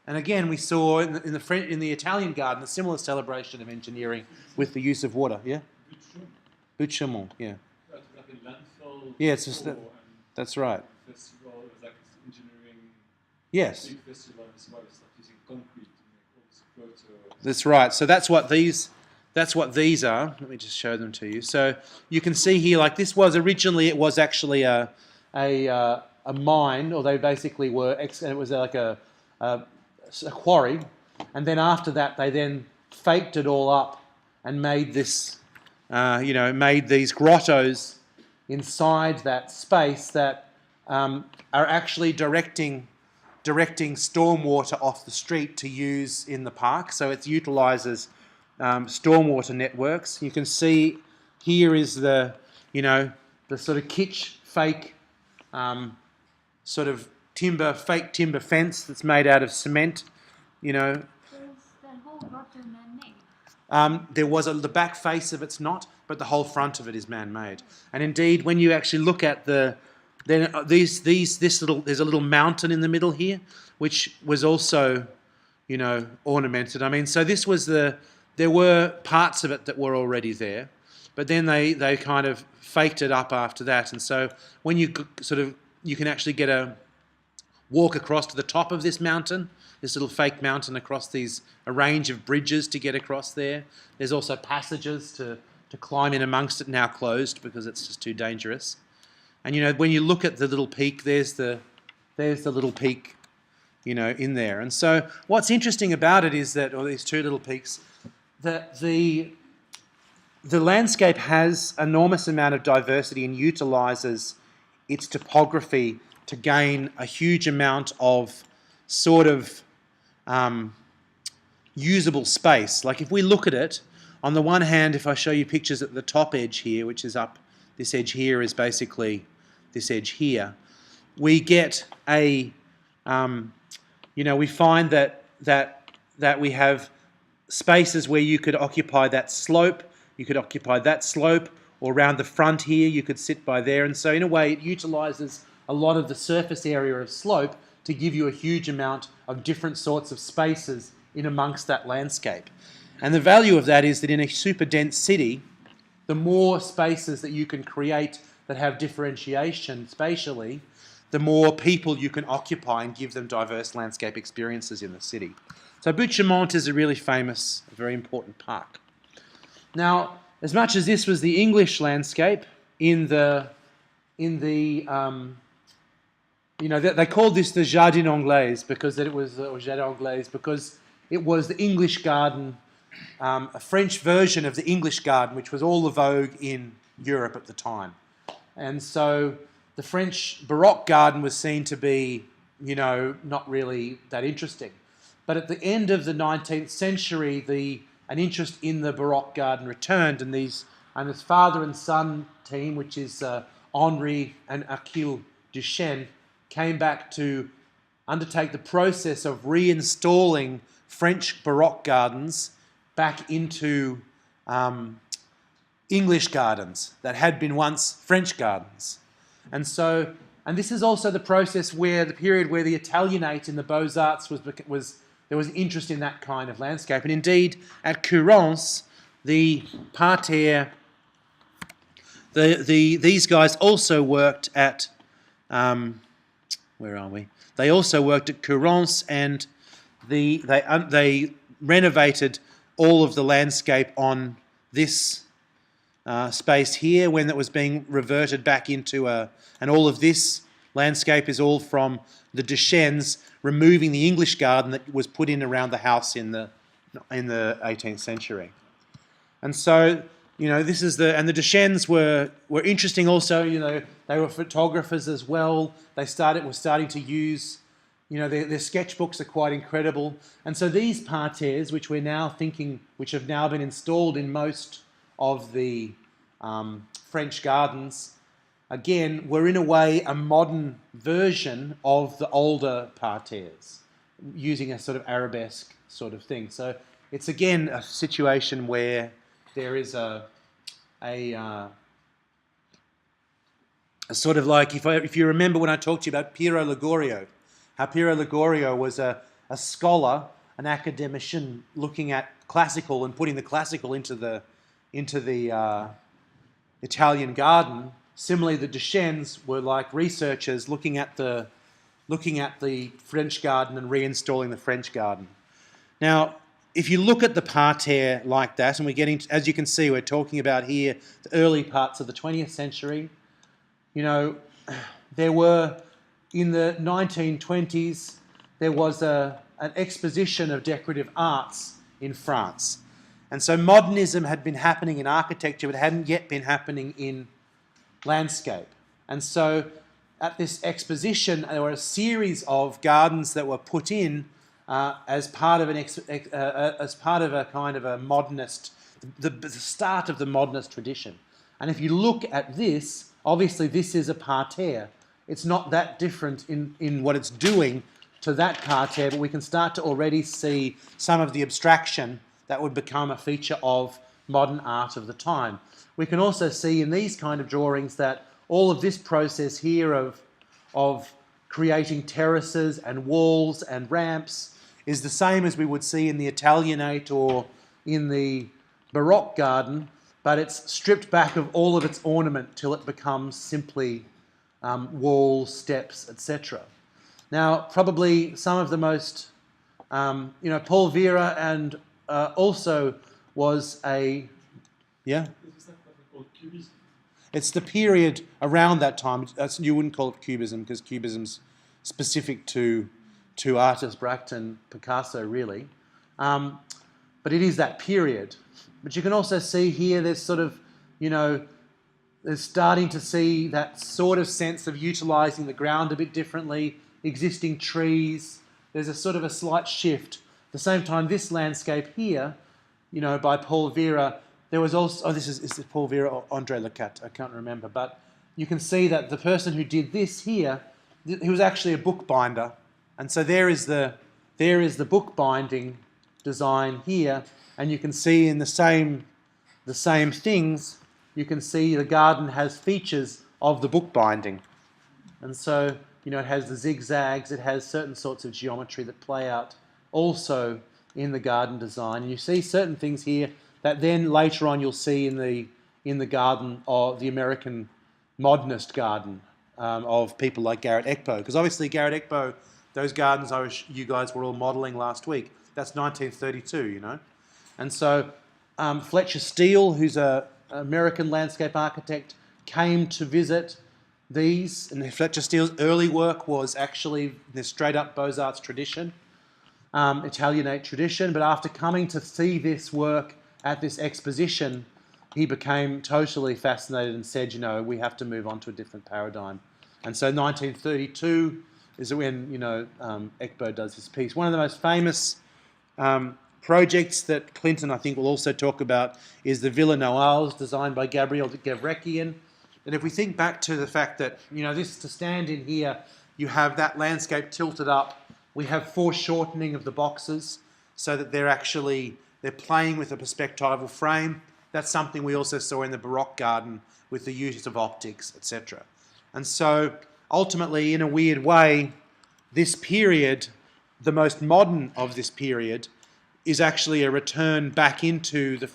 And again, we saw in the Italian garden a similar celebration of engineering with the use of water. Yeah, Buttes-Chaumont. Yeah. Like a landfill. Yeah, it's just that's right. Festival, it was like engineering. Yes. Big festival as well. It's like using concrete to make all this grotto. That's right. So that's what these are. Let me just show them to you. So you can see here, like this was originally, it was actually a mine, or they basically were, and it was like a quarry, and then after that they then faked it all up and made this, made these grottos inside that space that are actually directing stormwater off the street to use in the park. So it utilises stormwater networks. You can see here is the sort of kitsch fake sort of fake timber fence that's made out of cement, you know. So is that whole grotto man-made? There was the back face of it's not, but the whole front of it is man-made. And indeed, when you actually look at there's a little mountain in the middle here, which was also, you know, ornamented. I mean, so this was there were parts of it that were already there, but then they kind of faked it up after that. And so when you can actually get a walk across to the top of this mountain, this little fake mountain, across a range of bridges to get across there. There's also passages to climb in amongst it, now closed because it's just too dangerous. And you know, when you look at the little peak, there's the little peak, you know, in there. And so what's interesting about it is that, or these two little peaks, that the landscape has enormous amount of diversity and utilises its topography to gain a huge amount of sort of usable space. Like if we look at it, on the one hand, if I show you pictures at the top edge here, which is up, this edge here is basically this edge here, we get we find that we have spaces where you could occupy that slope, or around the front here, you could sit by there. And so in a way, it utilises a lot of the surface area of slope to give you a huge amount of different sorts of spaces in amongst that landscape. And the value of that is that in a super dense city, the more spaces that you can create that have differentiation spatially, the more people you can occupy and give them diverse landscape experiences in the city. So Buttes-Chaumont is a really famous, very important park. Now, as much as this was the English landscape they called this the Jardin Anglais because it was the English garden, a French version of the English garden, which was all the vogue in Europe at the time. And so the French Baroque garden was seen to be, not really that interesting. But at the end of the 19th century, an interest in the Baroque garden returned, and this father and son team, which is Henri and Achille Duchesne, came back to undertake the process of reinstalling French Baroque gardens back into English gardens that had been once French gardens. And this is also the process the period where the Italianate in the Beaux-Arts there was interest in that kind of landscape. And indeed, at Courance, the parterre, these guys also worked at, where are we? They also worked at Courance, and they renovated all of the landscape on this space here when it was being reverted back into and all of this landscape is all from the Duchesnes removing the English garden that was put in around the house in the 18th century. And so, this is the Duchesnes were interesting also. They were photographers as well. Were starting to use, their sketchbooks are quite incredible. And so these parterres, which have now been installed in most of the French gardens, again, were in a way a modern version of the older parterres, using a sort of arabesque sort of thing. So it's again a situation where there is a sort of like, if you remember when I talked to you about Piero Ligorio, how Piero Ligorio was a scholar, an academician looking at classical and putting the classical into the Italian garden. Similarly, the Duchesnes were like researchers looking at the French garden and reinstalling the French garden. Now, if you look at the parterre like that, and we're getting, as you can see, we're talking about here the early parts of the 20th century. There were, in the 1920s, there was an exposition of decorative arts in France. And so modernism had been happening in architecture, but it hadn't yet been happening in landscape. And so at this exposition, there were a series of gardens that were put in as part of a kind of a modernist, the start of the modernist tradition. And if you look at this, obviously this is a parterre. It's not that different in what it's doing to that parterre, but we can start to already see some of the abstraction that would become a feature of modern art of the time. We can also see in these kind of drawings that all of this process here of creating terraces and walls and ramps is the same as we would see in the Italianate or in the Baroque garden, but it's stripped back of all of its ornament till it becomes simply walls, steps, etc. Now, probably some of the most, Paul Vera and also was a, yeah? Is that what we call cubism? It's the period around that time. You wouldn't call it Cubism because Cubism's specific to artists Braque and Picasso, really. But it is that period. But you can also see here there's sort of, there's starting to see that sort of sense of utilising the ground a bit differently, existing trees. There's a sort of a slight shift. At the same time, this landscape here, by Paul Vera, there was also, is this Paul Vera or André Lecat? I can't remember. But you can see that the person who did this here, he was actually a bookbinder. And so there is the bookbinding design here. And you can see in the same things, you can see the garden has features of the bookbinding. And so, it has the zigzags, it has certain sorts of geometry that play out also in the garden design. And you see certain things here that then later on you'll see in the garden of the American modernist garden of people like Garrett Ekpo. Because obviously Garrett Ekpo, those gardens you guys were all modelling last week, that's 1932, And so Fletcher Steele, who's an American landscape architect, came to visit these. And Fletcher Steele's early work was actually the straight-up Beaux-Arts tradition, Italianate tradition. But after coming to see this work at this exposition, he became totally fascinated and said, we have to move on to a different paradigm. And so 1932 is when, Ekbo does his piece. One of the most famous projects that Clinton, I think, will also talk about is the Villa Noailles, designed by Gabriel Gavrekian. And if we think back to the fact that, this to stand in here, you have that landscape tilted up. We have foreshortening of the boxes so that they're playing with a perspectival frame. That's something we also saw in the Baroque garden with the use of optics, etc. And so ultimately, in a weird way, this period, the most modern of this period, is actually a return back into the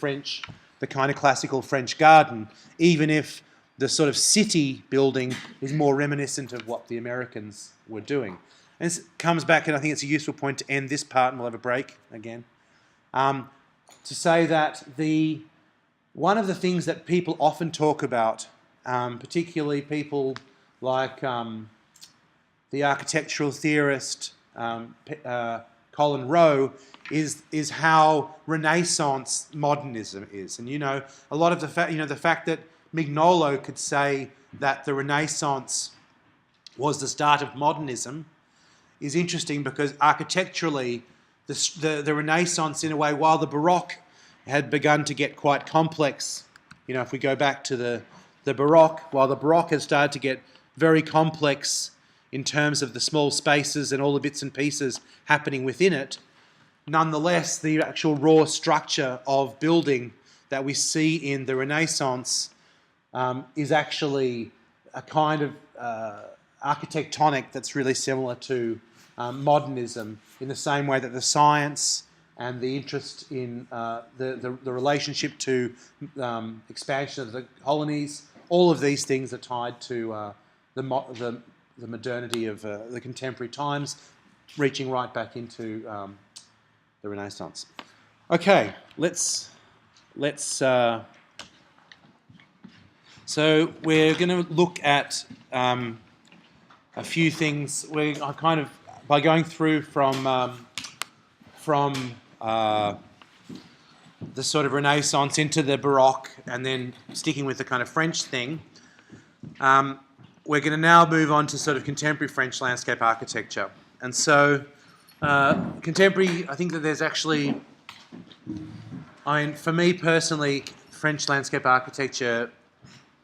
kind of classical French garden, even if the sort of city building is more reminiscent of what the Americans were doing. And this comes back, and I think it's a useful point to end this part, and we'll have a break again, to say that one of the things that people often talk about, particularly people like the architectural theorist Colin Rowe, is how Renaissance modernism is. And a lot of the fact that Mignolo could say that the Renaissance was the start of modernism is interesting, because architecturally the Renaissance, in a way, while the Baroque had begun to get quite complex, if we go back to the Baroque, while the Baroque has started to get very complex in terms of the small spaces and all the bits and pieces happening within it, nonetheless, the actual raw structure of building that we see in the Renaissance is actually a kind of architectonic that's really similar to modernism, in the same way that the science and the interest in the relationship to expansion of the colonies, all of these things are tied to the modernity of the contemporary times, reaching right back into the Renaissance. Okay, so we're going to look at a few things. We're kind of, by going through from the sort of Renaissance into the Baroque, and then sticking with the kind of French thing, we're going to now move on to sort of contemporary French landscape architecture. And so contemporary, I think that there's actually, for me personally, French landscape architecture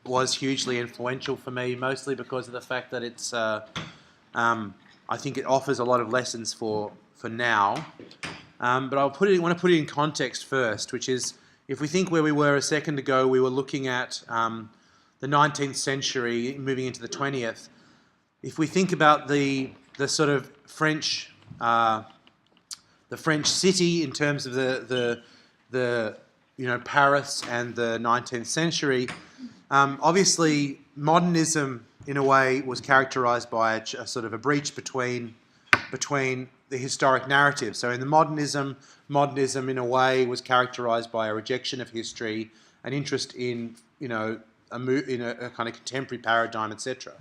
was hugely influential for me, mostly because of the fact that it's, I think it offers a lot of lessons for now. But want to put it in context first, which is, if we think where we were a second ago, we were looking at the 19th century moving into the 20th. If we think about the sort of French city in terms of the Paris and the 19th century, obviously modernism in a way was characterized by a sort of a breach between the historic narrative. So in the modernism in a way was characterized by a rejection of history, an interest in a kind of contemporary paradigm, etc.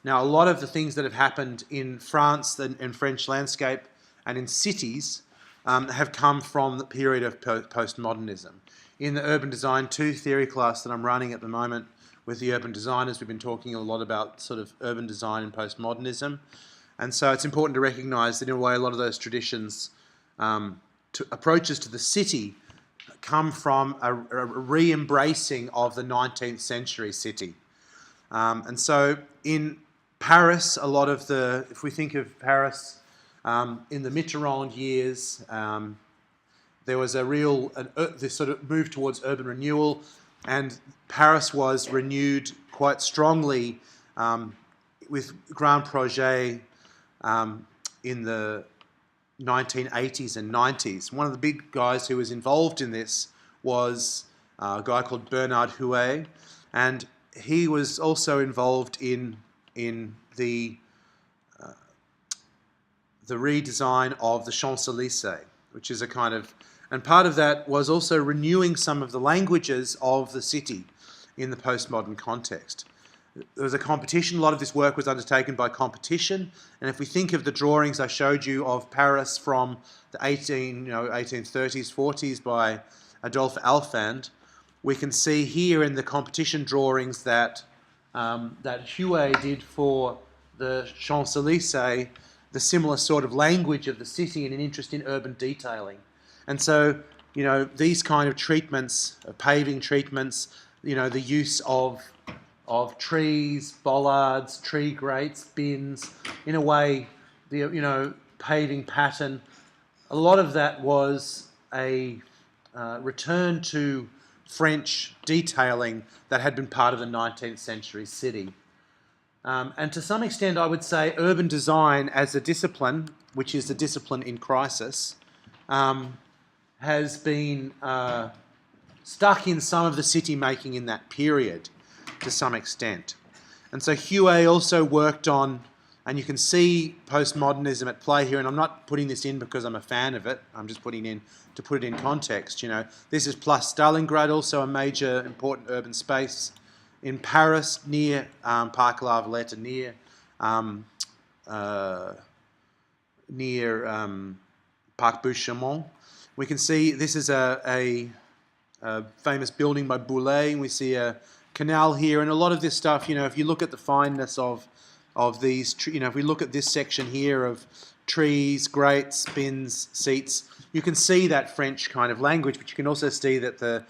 Now, a lot of the things that have happened in France and French landscape and in cities have come from the period of postmodernism. In the Urban Design 2 theory class that I'm running at the moment with the urban designers, we've been talking a lot about sort of urban design and postmodernism. And so it's important to recognise that in a way a lot of those traditions, approaches to the city, come from a re-embracing of the 19th century city. And so in Paris, a lot of if we think of Paris in the Mitterrand years, there was this sort of move towards urban renewal, and Paris was renewed quite strongly with Grand Projet in the 1980s and 90s. One of the big guys who was involved in this was a guy called Bernard Huet, and he was also involved in the redesign of the Champs-Élysées, which is a kind of, and part of that was also renewing some of the languages of the city in the postmodern context. There was a competition. A lot of this work was undertaken by competition. And if we think of the drawings I showed you of Paris from the 1830s, 40s by Adolphe Alphand, we can see here in the competition drawings that that Huet did for the Champs-Élysées, the similar sort of language of the city and an interest in urban detailing. And so, you know, these kind of treatments, paving treatments, you know, the use of trees, bollards, tree grates, bins, in a way, the, you know, paving pattern, a lot of that was a return to French detailing that had been part of the 19th century city. And to some extent, I would say urban design as a discipline, which is a discipline in crisis, has been stuck in some of the city making in that period to some extent. And so Huet also worked on, and you can see postmodernism at play here, and I'm not putting this in because I'm a fan of it, I'm just putting in to put it in context. You know, this is Place Stalingrad, also a major important urban space in Paris, near Parc La Villette, near Parc Boucheron. We can see this is a famous building by Boulay, and we see a canal here, and a lot of this stuff, you know, if you look at the fineness of these, you know, if we look at this section here of trees, grates, bins, seats, you can see that French kind of language, but you can also see that the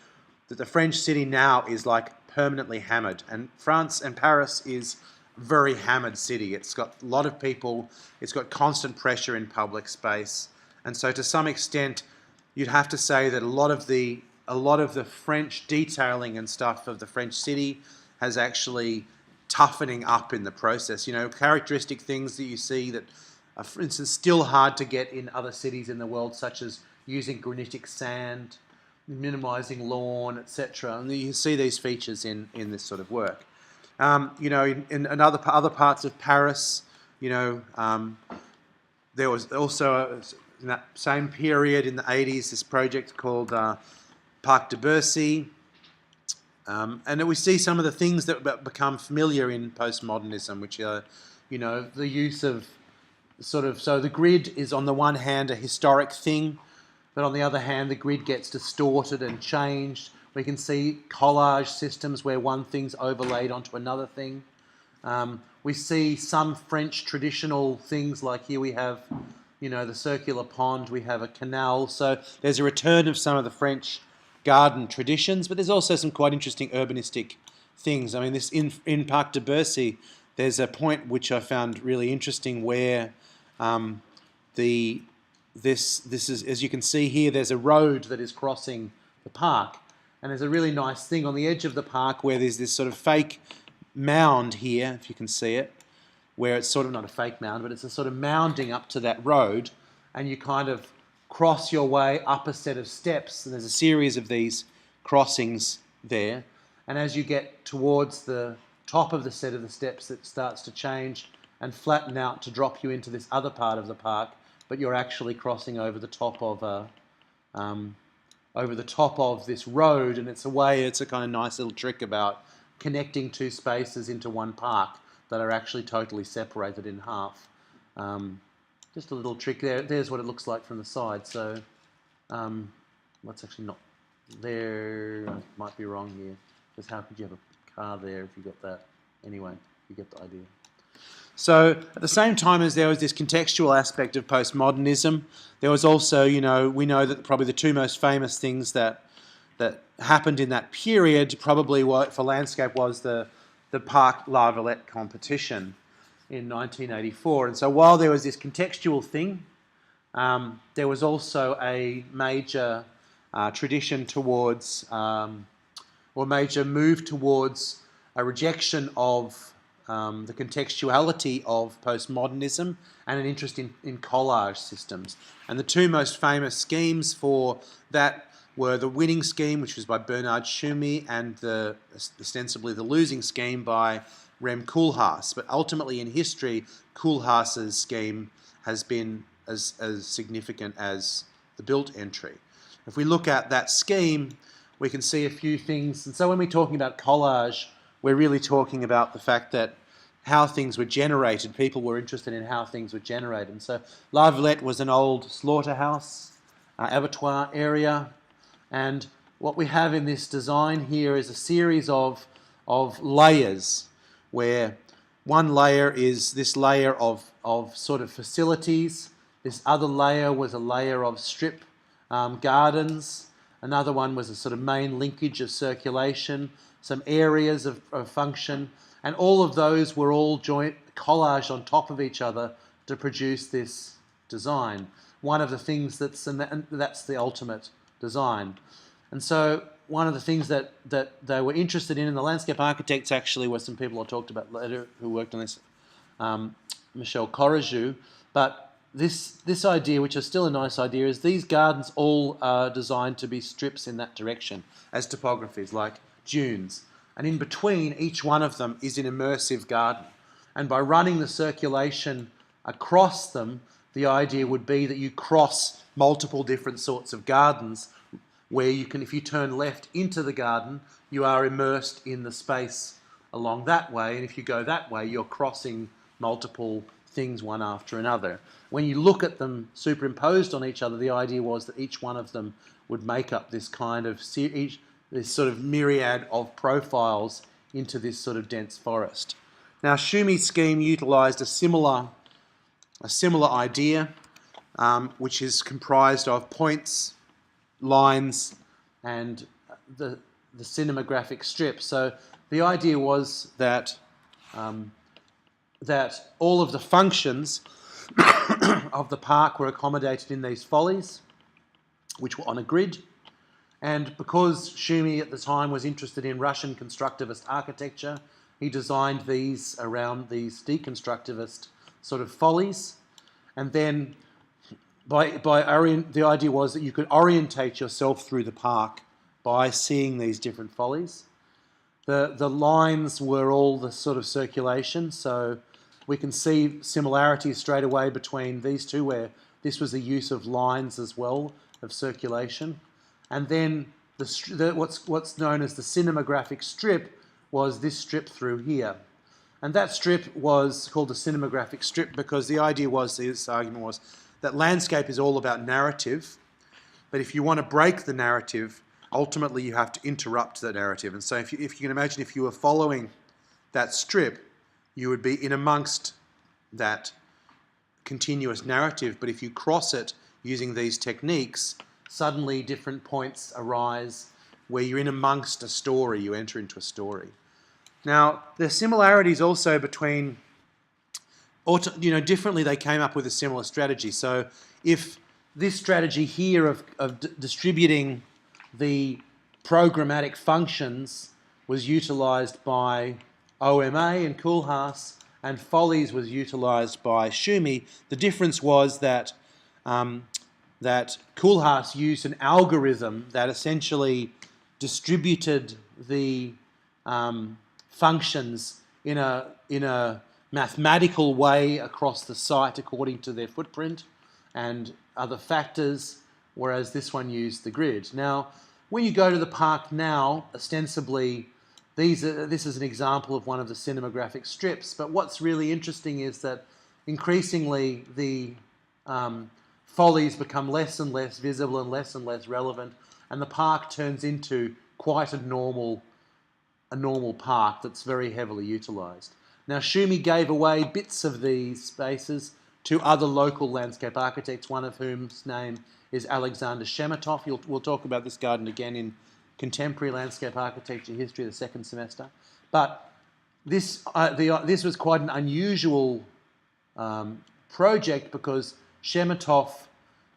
French city now is like permanently hammered, and France and Paris is a very hammered city. It's got a lot of people, it's got constant pressure in public space, and so to some extent you'd have to say that a lot of the French detailing and stuff of the French city has actually toughening up in the process. You know, characteristic things that you see that are, for instance, still hard to get in other cities in the world, such as using granitic sand, minimizing lawn, etc. And you see these features in this sort of work. You know, in other parts of Paris, you know, there was also, in that same period in the 80s, this project called Parc de Bercy. And we see some of the things that become familiar in postmodernism, which are, you know, the use of sort of, so the grid is on the one hand a historic thing, but on the other hand the grid gets distorted and changed. We can see collage systems where one thing's overlaid onto another thing. We see some French traditional things, like here we have, you know, the circular pond, we have a canal, so there's a return of some of the French garden traditions, but there's also some quite interesting urbanistic things. I mean, this in Parc de Bercy, there's a point which I found really interesting where this is, as you can see here, there's a road that is crossing the park, and there's a really nice thing on the edge of the park where there's this sort of fake mound here, if you can see it, where it's sort of not a fake mound, but it's a sort of mounding up to that road, and you kind of cross your way up a set of steps, and there's a series of these crossings there, and as you get towards the top of the set of the steps, it starts to change and flatten out to drop you into this other part of the park, but you're actually crossing over the top of this road, and it's a kind of nice little trick about connecting two spaces into one park that are actually totally separated in half. Just a little trick there. There's what it looks like from the side. So, what's actually not there? I might be wrong here. Because how could you have a car there if you got that? Anyway, you get the idea. So, at the same time as there was this contextual aspect of postmodernism, there was also, you know, we know that probably the two most famous things that happened in that period, probably for landscape, was the Parc La Villette competition in 1984. And so while there was this contextual thing, there was also a major tradition towards, or major move towards a rejection of the contextuality of postmodernism and an interest in collage systems. And the two most famous schemes for that were the winning scheme, which was by Bernard Tschumi, and ostensibly the losing scheme by Rem Koolhaas. But ultimately in history, Koolhaas's scheme has been as significant as the Bildt entry. If we look at that scheme, we can see a few things. And so when we're talking about collage, we're really talking about the fact that how things were generated. People were interested in how things were generated. And so La Villette was an old slaughterhouse, abattoir area. And what we have in this design here is a series of layers where one layer is this layer of sort of facilities. This other layer was a layer of strip gardens. Another one was a sort of main linkage of circulation, some areas of function, and all of those were all collaged on top of each other to produce this design. One of the things that's the ultimate design. And so one of the things that they were interested in the landscape architects actually were some people I talked about later who worked on this, Michel Corrigou. But this idea, which is still a nice idea, is these gardens all are designed to be strips in that direction as topographies, like dunes. And in between each one of them is an immersive garden. And by running the circulation across them, the idea would be that you cross multiple different sorts of gardens where you can, if you turn left into the garden, you are immersed in the space along that way. And if you go that way, you're crossing multiple things one after another. When you look at them superimposed on each other, the idea was that each one of them would make up this kind of this sort of myriad of profiles into this sort of dense forest. Now, Shumi's scheme utilised a similar idea, which is comprised of points, lines, and the cinematographic strip. So the idea was that that all of the functions of the park were accommodated in these follies, which were on a grid. And because Schumi at the time was interested in Russian constructivist architecture, he designed these around these deconstructivist sort of follies. And then the idea was that you could orientate yourself through the park by seeing these different follies. The lines were all the sort of circulation, so we can see similarities straight away between these two, where this was the use of lines as well, of circulation. And then what's known as the cinematographic strip was this strip through here. And that strip was called the cinematographic strip because the idea was, this argument was, that landscape is all about narrative, but if you want to break the narrative, ultimately you have to interrupt the narrative. And so if you can imagine, if you were following that strip, you would be in amongst that continuous narrative, but if you cross it using these techniques, suddenly different points arise where you're in amongst a story, you enter into a story. Now, the similarities also between, differently they came up with a similar strategy. So if this strategy here of distributing the programmatic functions was utilised by OMA and Koolhaas, and Follies was utilised by Schumi, the difference was that that Koolhaas used an algorithm that essentially distributed the functions in a mathematical way across the site according to their footprint and other factors, whereas this one used the grid. Now, when you go to the park now, ostensibly, this is an example of one of the cinematographic strips, but what's really interesting is that increasingly the follies become less and less visible and less relevant, and the park turns into quite a normal park that's very heavily utilised. Now, Schumi gave away bits of these spaces to other local landscape architects, one of whom's name is Alexander Shemetov. We'll talk about this garden again in Contemporary Landscape Architecture History of the second semester. But this was quite an unusual project because Shemetov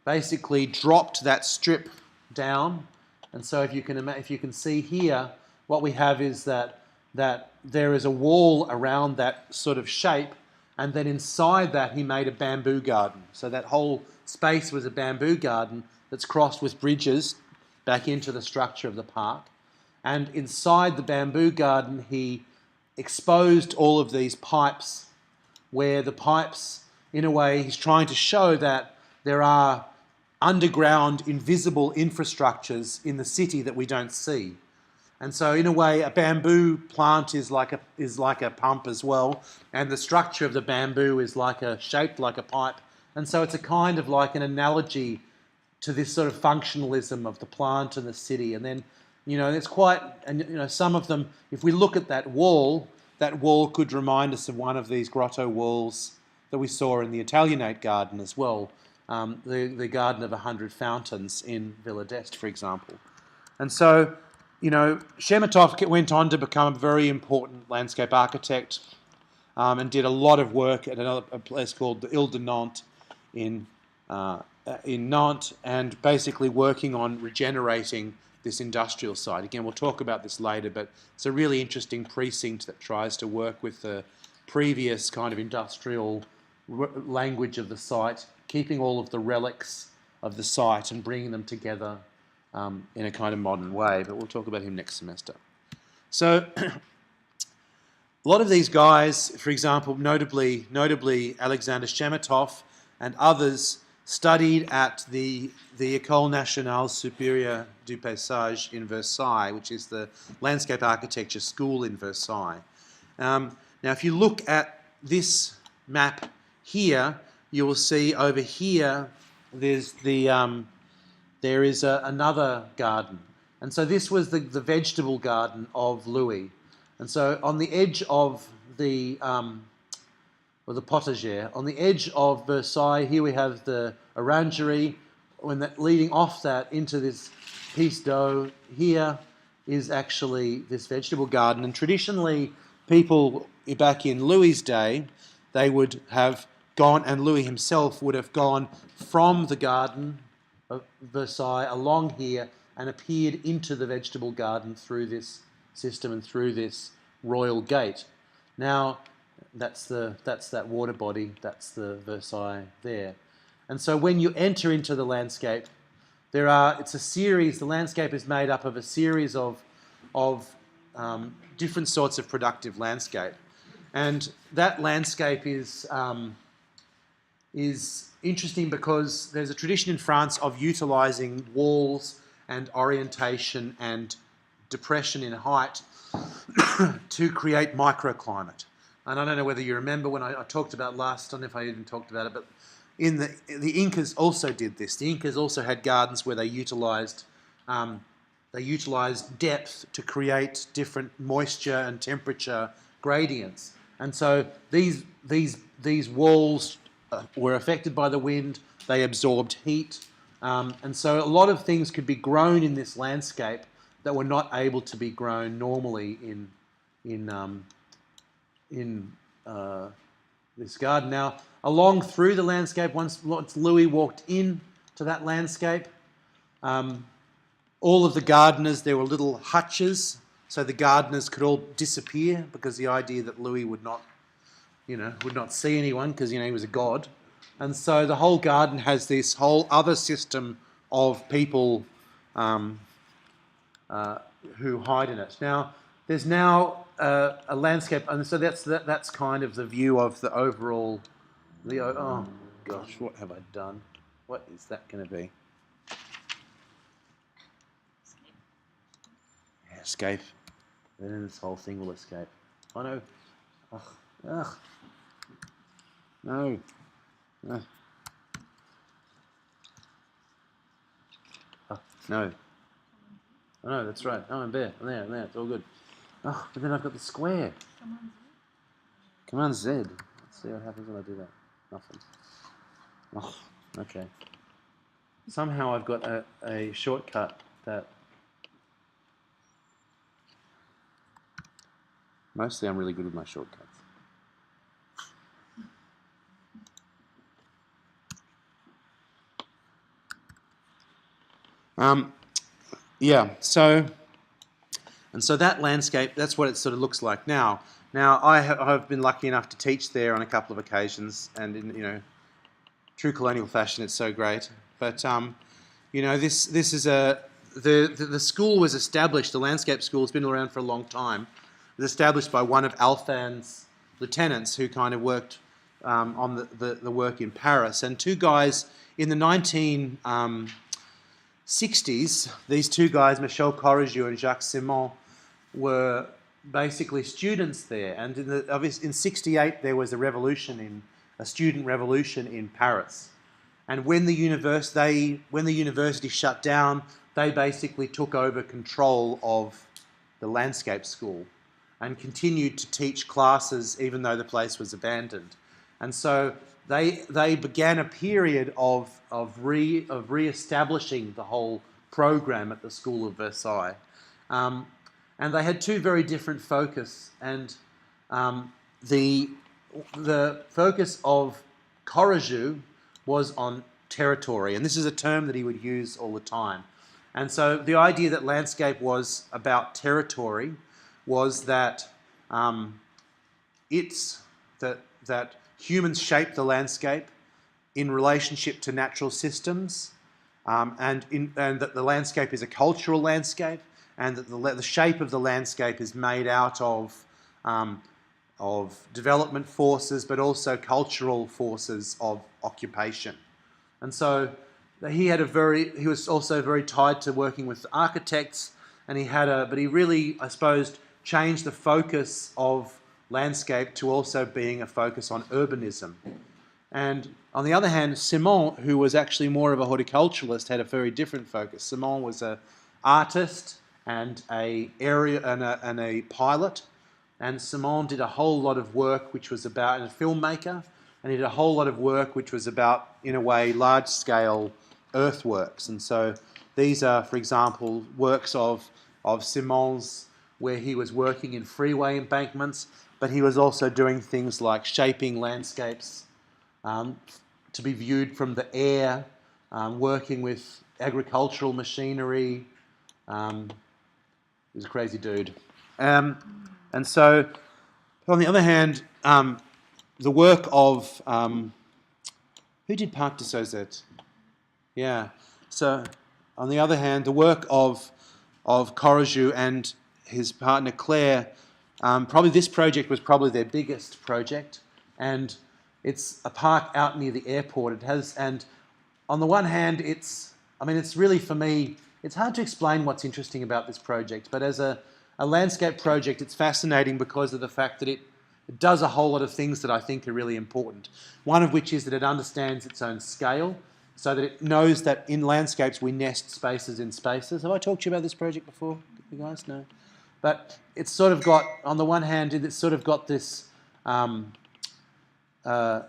basically dropped that strip down, and so if you can see here, what we have is that there is a wall around that sort of shape, and then inside that he made a bamboo garden. So that whole space was a bamboo garden that's crossed with bridges back into the structure of the park. And inside the bamboo garden, he exposed all of these pipes, where the pipes, in a way, he's trying to show that there are underground, invisible infrastructures in the city that we don't see. And so, in a way, a bamboo plant is like a pump as well, and the structure of the bamboo is shaped like a pipe. And so, it's a kind of like an analogy to this sort of functionalism of the plant and the city. And then, it's quite, some of them, if we look at that wall, that wall could remind us of one of these grotto walls that we saw in the Italianate garden as well, the Garden of 100 Fountains in Villa d'Este, for example. And so, Shemetov went on to become a very important landscape architect, and did a lot of work at a place called the Ile de Nantes in Nantes, and basically working on regenerating this industrial site. Again, we'll talk about this later, but it's a really interesting precinct that tries to work with the previous kind of industrial language of the site, keeping all of the relics of the site and bringing them together in a kind of modern way. But we'll talk about him next semester. So a lot of these guys, for example, notably Alexander Shemetov and others, studied at the École Nationale Supérieure du Paysage in Versailles, which is the landscape architecture school in Versailles. Now, if you look at this map here, you will see over here there's there is another garden. And so this was the vegetable garden of Louis. And so on the edge of the potager, on the edge of Versailles, here we have the orangery. Leading off that into this Piece d'Eau, here is actually this vegetable garden. And traditionally, people back in Louis's day, they would have gone, and Louis himself would have gone from the garden of Versailles along here and appeared into the vegetable garden through this system and through this royal gate. Now, that's that water body, that's the Versailles there. And so when you enter into the landscape, it's a series, the landscape is made up of a series of different sorts of productive landscape. And that landscape is interesting because there's a tradition in France of utilising walls and orientation and depression in height to create microclimate. And I don't know whether you remember when I talked about last, I don't know if I even talked about it, but the Incas also did this. The Incas also had gardens where they utilised depth to create different moisture and temperature gradients. And so these walls were affected by the wind. They absorbed heat, and so a lot of things could be grown in this landscape that were not able to be grown normally in this garden. Now, along through the landscape, once Louis walked in to that landscape, all of the gardeners, there were little hutches, so the gardeners could all disappear, because the idea that Louis would not see anyone, because he was a god. And so the whole garden has this whole other system of people who hide in it. Now, there's now a landscape, and so that's kind of the view of the overall. Oh gosh, what have I done? What is that going to be? Escape. Then this whole thing will escape. Oh no. Ugh. No. Oh, no. Oh no, that's right. Oh, I'm there. I'm there. It's all good. Oh, but then I've got the square. Command Z. Let's see what happens when I do that. Nothing. Oh, okay. Somehow I've got a shortcut that... Mostly I'm really good with my shortcuts. So that landscape, that's what it sort of looks like now. Now, I've been lucky enough to teach there on a couple of occasions, and in true colonial fashion, it's so great. But this is the school was established. The landscape school has been around for a long time. It was established by one of Alphand's lieutenants who kind of worked on the work in Paris, and two guys in the 1960s. These two guys, Michel Corrigieux and Jacques Simon, were basically students there, and in '68 there was a student revolution in Paris, and when the university shut down, they basically took over control of the landscape school, and continued to teach classes even though the place was abandoned. And so they began a period of re-establishing the whole program at the School of Versailles. And they had two very different focus. And the focus of Corrigiu was on territory. And this is a term that he would use all the time. And so the idea that landscape was about territory was that that humans shape the landscape in relationship to natural systems, and that the landscape is a cultural landscape, and that the shape of the landscape is made out of development forces, but also cultural forces of occupation. And so he was also very tied to working with architects, and but he really, I suppose, changed the focus of landscape to also being a focus on urbanism. And on the other hand, Simon, who was actually more of a horticulturalist, had a very different focus. Simon was an artist and a pilot, and Simon did a whole lot of work which was about, and a filmmaker, and he did a whole lot of work which was about, in a way, large-scale earthworks. And so these are, for example, works of Simon's where he was working in freeway embankments, but he was also doing things like shaping landscapes to be viewed from the air, working with agricultural machinery. He was a crazy dude. And so, on the other hand, the work of... who did Parc des Suzette? Yeah. So, on the other hand, the work of Corrigiu and his partner Claire, probably this project was probably their biggest project, and it's a park out near the airport. It has, and on the one hand, it's really, for me, it's hard to explain what's interesting about this project, but as a landscape project, it's fascinating because of the fact that it does a whole lot of things that I think are really important. One of which is that it understands its own scale, so that it knows that in landscapes we nest spaces in spaces. Have I talked to you about this project before, you guys? No. But it's sort of got, on the one hand, it's sort of got this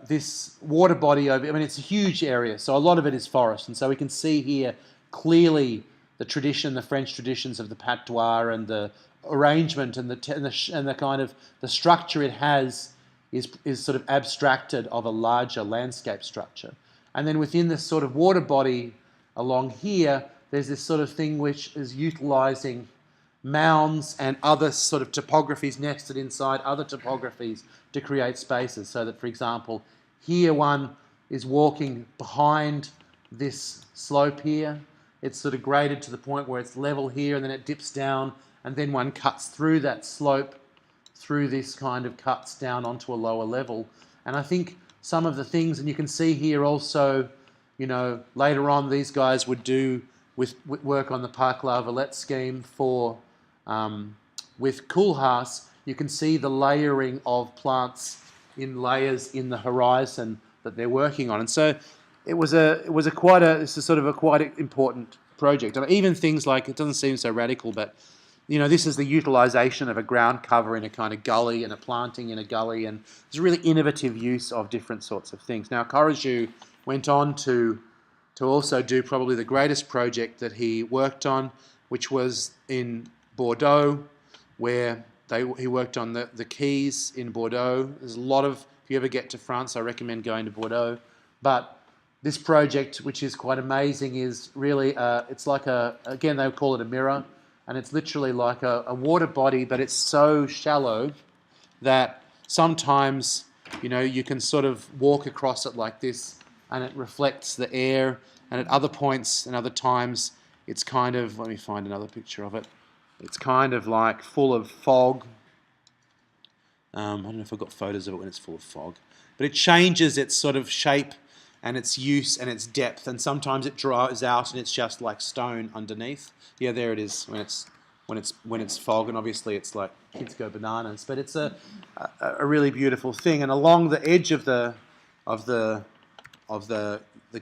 this water body over. I mean, it's a huge area, so a lot of it is forest, and so we can see here clearly the tradition, the French traditions of the patois, and the arrangement and the kind of the structure it has is sort of abstracted of a larger landscape structure. And then within this sort of water body along here, there's this sort of thing which is utilising mounds and other sort of topographies nested inside other topographies to create spaces. So that, for example, here one is walking behind this slope here. It's sort of graded to the point where it's level here, and then it dips down, and then one cuts through that slope, through this kind of cuts down onto a lower level. And I think some of the things, and you can see here also, you know, later on these guys would do with work on the Parc La Villette scheme for with Koolhaas. You can see the layering of plants in layers in the horizon that they're working on, and so it was quite important project. And even things like, it doesn't seem so radical, but you know, this is the utilisation of a ground cover in a kind of gully and a planting in a gully, and it's a really innovative use of different sorts of things. Now, Corrigiu went on to also do probably the greatest project that he worked on, which was in Bordeaux, where he worked on the quays in Bordeaux. There's a lot of, if you ever get to France, I recommend going to Bordeaux. But this project, which is quite amazing, is really, it's like again, they call it a mirror, and it's literally like a water body, but it's so shallow that sometimes, you know, you can sort of walk across it like this, and it reflects the air, and at other points and other times, it's kind of, let me find another picture of it, it's kind of like full of fog. I don't know if I've got photos of it when it's full of fog, but it changes its sort of shape and its use and its depth, and sometimes it dries out and it's just like stone underneath. Yeah, there it is when it's fog, and obviously it's like kids go bananas. But it's a really beautiful thing, and along the edge of the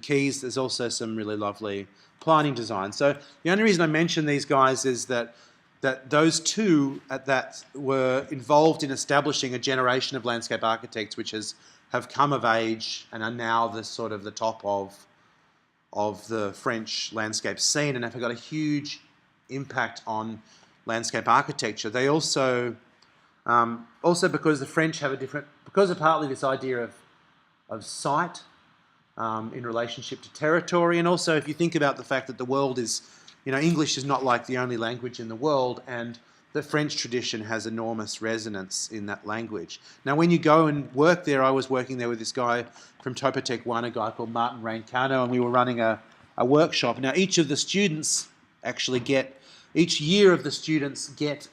quays, there's also some really lovely planting design. So the only reason I mention these guys is that that those two at that were involved in establishing a generation of landscape architects which have come of age and are now the sort of the top of the French landscape scene and have got a huge impact on landscape architecture. They also because the French have because of partly this idea of site in relationship to territory, and also if you think about the fact that the world is, English is not like the only language in the world, and the French tradition has enormous resonance in that language. Now, when you go and work there, I was working there with this guy from Topotec One, a guy called Martin Raincano, and we were running a workshop. Now, each year of the students get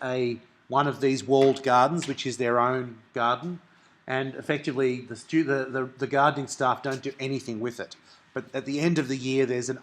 one of these walled gardens, which is their own garden, and effectively the gardening staff don't do anything with it. But at the end of the year, there's a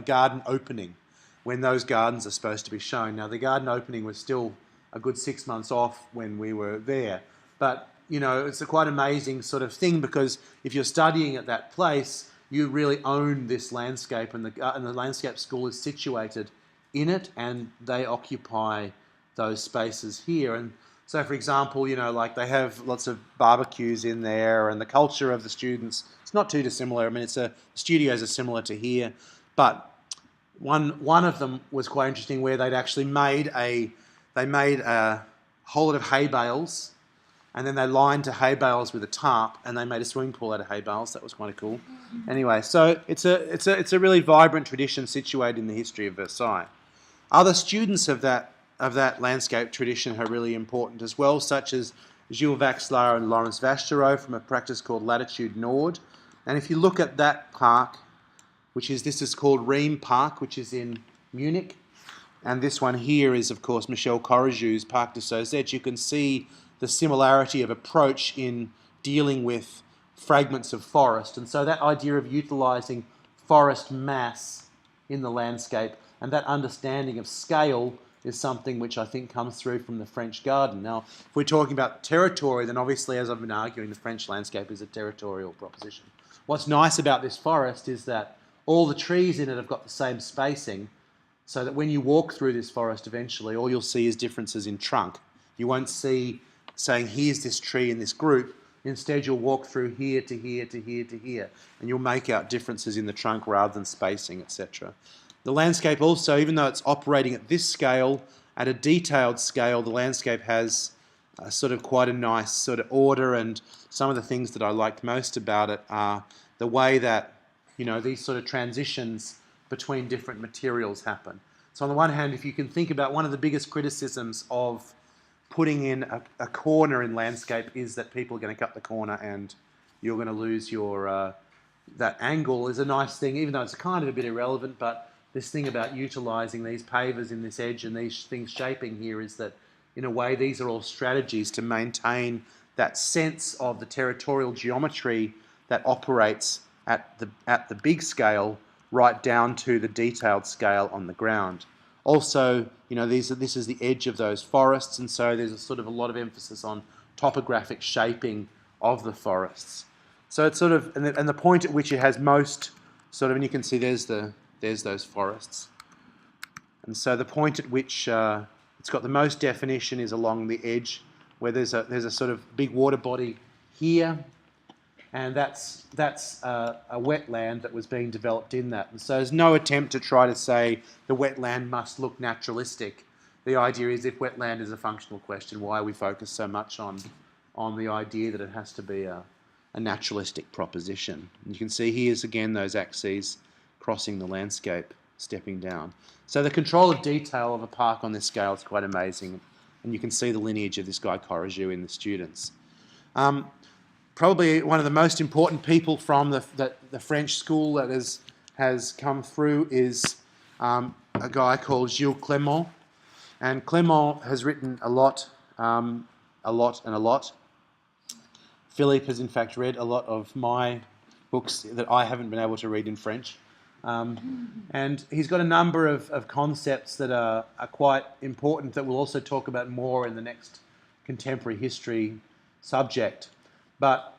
garden opening when those gardens are supposed to be shown. Now, the garden opening was still a good 6 months off when we were there, but it's a quite amazing sort of thing, because if you're studying at that place, you really own this landscape, and the landscape school is situated in it, and they occupy those spaces here. And so, for example, like they have lots of barbecues in there, and the culture of the students, it's not too dissimilar. I mean, the studios are similar to here, but one of them was quite interesting, where they'd actually made a whole lot of hay bales, and then they lined the hay bales with a tarp, and they made a swimming pool out of hay bales. That was kind of cool. Anyway, so it's a really vibrant tradition situated in the history of Versailles. Other students of that landscape tradition are really important as well, such as Gilles Waxlar and Lawrence Vachereau from a practice called Latitude Nord. And if you look at that park, this is called Riem Park, which is in Munich, and this one here is, of course, Michel Corrigiu's Parc de Sauzet. You can see the similarity of approach in dealing with fragments of forest, and so that idea of utilising forest mass in the landscape and that understanding of scale is something which I think comes through from the French garden. Now, if we're talking about territory, then obviously, as I've been arguing, the French landscape is a territorial proposition. What's nice about this forest is that all the trees in it have got the same spacing, so that when you walk through this forest eventually, all you'll see is differences in trunk. You won't see saying, here's this tree in this group. Instead, you'll walk through here to here to here to here, and you'll make out differences in the trunk rather than spacing, etc. The landscape also, even though it's operating at this scale, at a detailed scale, the landscape has sort of quite a nice sort of order, and some of the things that I liked most about it are the way that these sort of transitions between different materials happen. So on the one hand, if you can think about one of the biggest criticisms of putting in a corner in landscape is that people are going to cut the corner and you're going to lose your that angle is a nice thing, even though it's kind of a bit irrelevant, but this thing about utilising these pavers in this edge and these things shaping here is that, in a way, these are all strategies to maintain that sense of the territorial geometry that operates at the big scale right down to the detailed scale on the ground. Also, this is the edge of those forests, and so there's a lot of emphasis on topographic shaping of the forests. So it's and the point at which it has most and you can see there's those forests. And so the point at which it's got the most definition is along the edge, where there's a sort of big water body here, and that's a wetland that was being developed in that. And so there's no attempt to try to say the wetland must look naturalistic. The idea is, if wetland is a functional question, why we focus so much on the idea that it has to be a naturalistic proposition. And you can see here's again those axes crossing the landscape, stepping down. So the control of detail of a park on this scale is quite amazing, and you can see the lineage of this guy Corrigiu in the students. Probably one of the most important people from the French school that has come through is a guy called Gilles Clément, and Clément has written a lot. Philippe has in fact read a lot of my books that I haven't been able to read in French. And he's got a number of concepts that are quite important that we'll also talk about more in the next contemporary history subject. But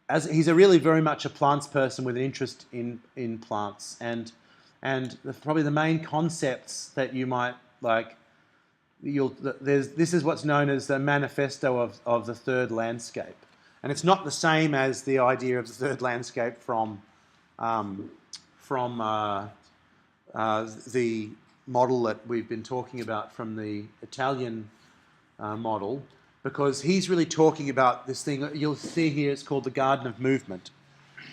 as he's really very much a plants person with an interest in plants, and probably the main concepts that you might this is what's known as the manifesto of the third landscape. And it's not the same as the idea of the third landscape from the model that we've been talking about from the Italian model, because he's really talking about this thing you'll see here. It's called the Garden of Movement,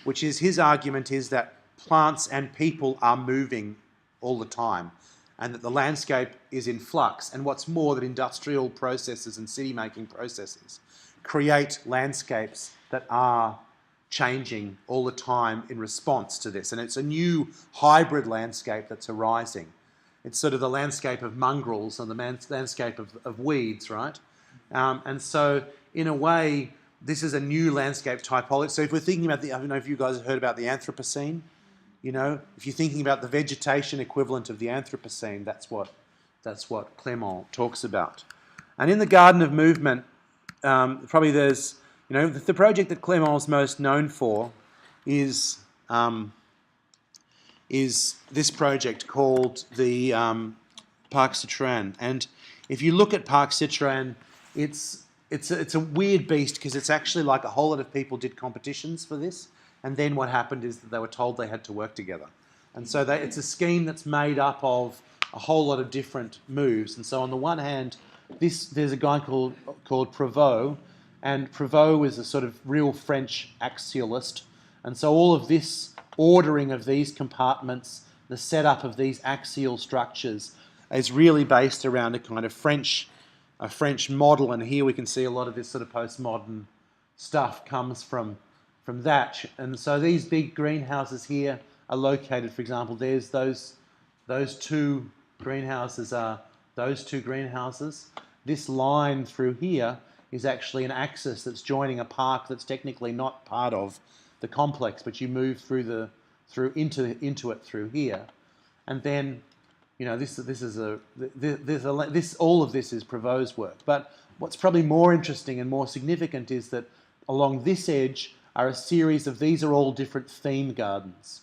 which is his argument is that plants and people are moving all the time, and that the landscape is in flux. And what's more, that industrial processes and city-making processes create landscapes that are changing all the time in response to this. And it's a new hybrid landscape that's arising. It's sort of the landscape of mongrels and the landscape of weeds, right? And so, in a way, this is a new landscape typology. So if we're thinking about I don't know if you guys have heard about the Anthropocene. You know, if you're thinking about the vegetation equivalent of the Anthropocene, that's what Clement talks about. And in the Garden of Movement, probably there's, you know, the project that Clement's most known for is this project called the Parc Citron. And if you look at Parc Citron, it's a weird beast, because it's actually like a whole lot of people did competitions for this. And then what happened is that they were told they had to work together. And so it's a scheme that's made up of a whole lot of different moves. And so on the one hand, there's a guy called Prévost, and Prévost is a sort of real French axialist. And so all of this ordering of these compartments, the setup of these axial structures, is really based around a kind of French model. And here we can see a lot of this sort of postmodern stuff comes from that. And so these big greenhouses here are located, for example, there's those two greenhouses are those two greenhouses. This line through here is actually an axis that's joining a park that's technically not part of the complex, but you move into it through here. And then, you know, all of this is Prévost's work. But what's probably more interesting and more significant is that along this edge are a series of, these are all different theme gardens.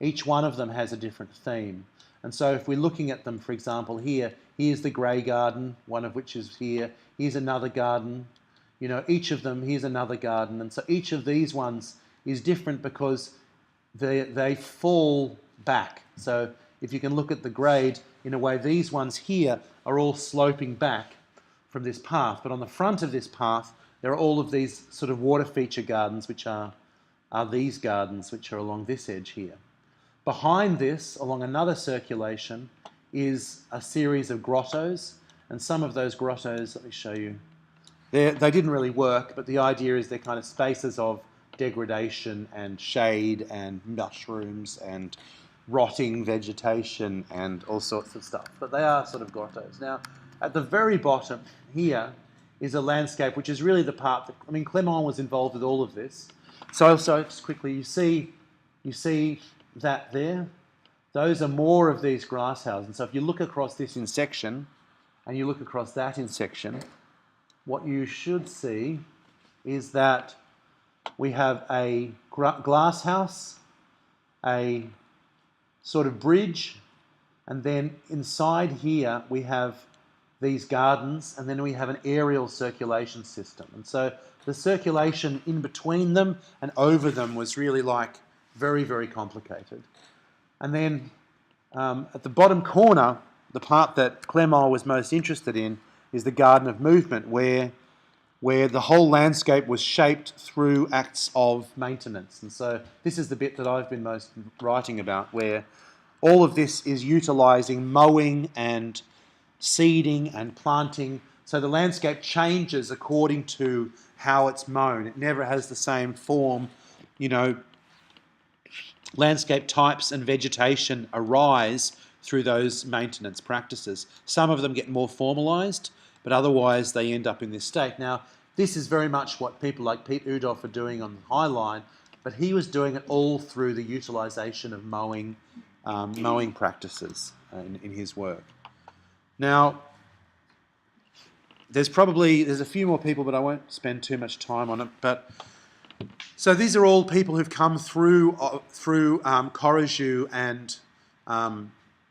Each one of them has a different theme. And so if we're looking at them, for example, here's the grey garden, one of which is here. Here's another garden. You know, each of them, here's another garden. And so each of these ones is different because they fall back. So if you can look at the grade, in a way, these ones here are all sloping back from this path. But on the front of this path, there are all of these sort of water feature gardens, which are these gardens, which are along this edge here. Behind this, along another circulation, is a series of grottos. And some of those grottos, let me show you, they didn't really work, but the idea is they're kind of spaces of degradation and shade and mushrooms and rotting vegetation and all sorts of stuff. But they are sort of grottos. Now, at the very bottom here is a landscape, which is really the part that, I mean, Clement was involved with all of this. So just quickly, you see that there? Those are more of these grass houses. And so if you look across this in section and you look across that in section, what you should see is that we have a glass house, a sort of bridge, and then inside here we have these gardens, and then we have an aerial circulation system. And so the circulation in between them and over them was really like very, very complicated. And then at the bottom corner, the part that Clement was most interested in is the Garden of Movement, where the whole landscape was shaped through acts of maintenance. And so this is the bit that I've been most writing about, where all of this is utilising mowing and seeding and planting. So the landscape changes according to how it's mown. It never has the same form. You know, landscape types and vegetation arise through those maintenance practices. Some of them get more formalised, but otherwise they end up in this state. Now, this is very much what people like Piet Oudolf are doing on the High Line, but he was doing it all through the utilisation of mowing practices in his work. Now, there's a few more people, but I won't spend too much time on it. But so these are all people who've come through Corrigiou and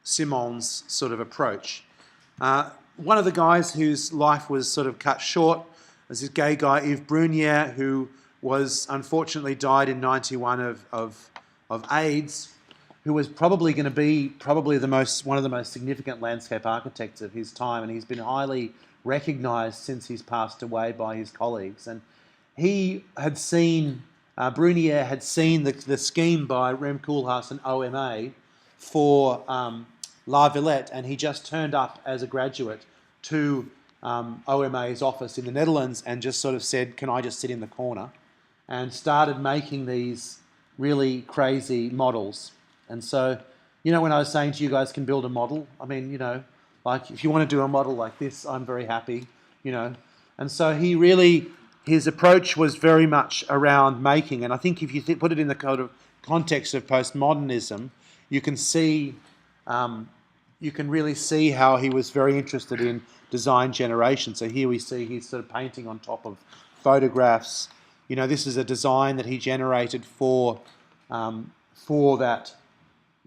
Simon's sort of approach. one of the guys whose life was sort of cut short was this gay guy, Yves Brunière, who was unfortunately died in 91 of AIDS, who was probably going to be one of the most significant landscape architects of his time, and he's been highly recognised since he's passed away by his colleagues. And he had seen, Brunière had seen the scheme by Rem Koolhaas and OMA for La Villette, and he just turned up as a graduate to OMA's office in the Netherlands and just sort of said, can I just sit in the corner? And started making these really crazy models. And so, when I was saying to you guys can build a model, I mean, like if you want to do a model like this, I'm very happy, And so his approach was very much around making. And I think if you put it in the kind of context of postmodernism, you can really see how he was very interested in design generation. So here we see he's sort of painting on top of photographs. This is a design that he generated for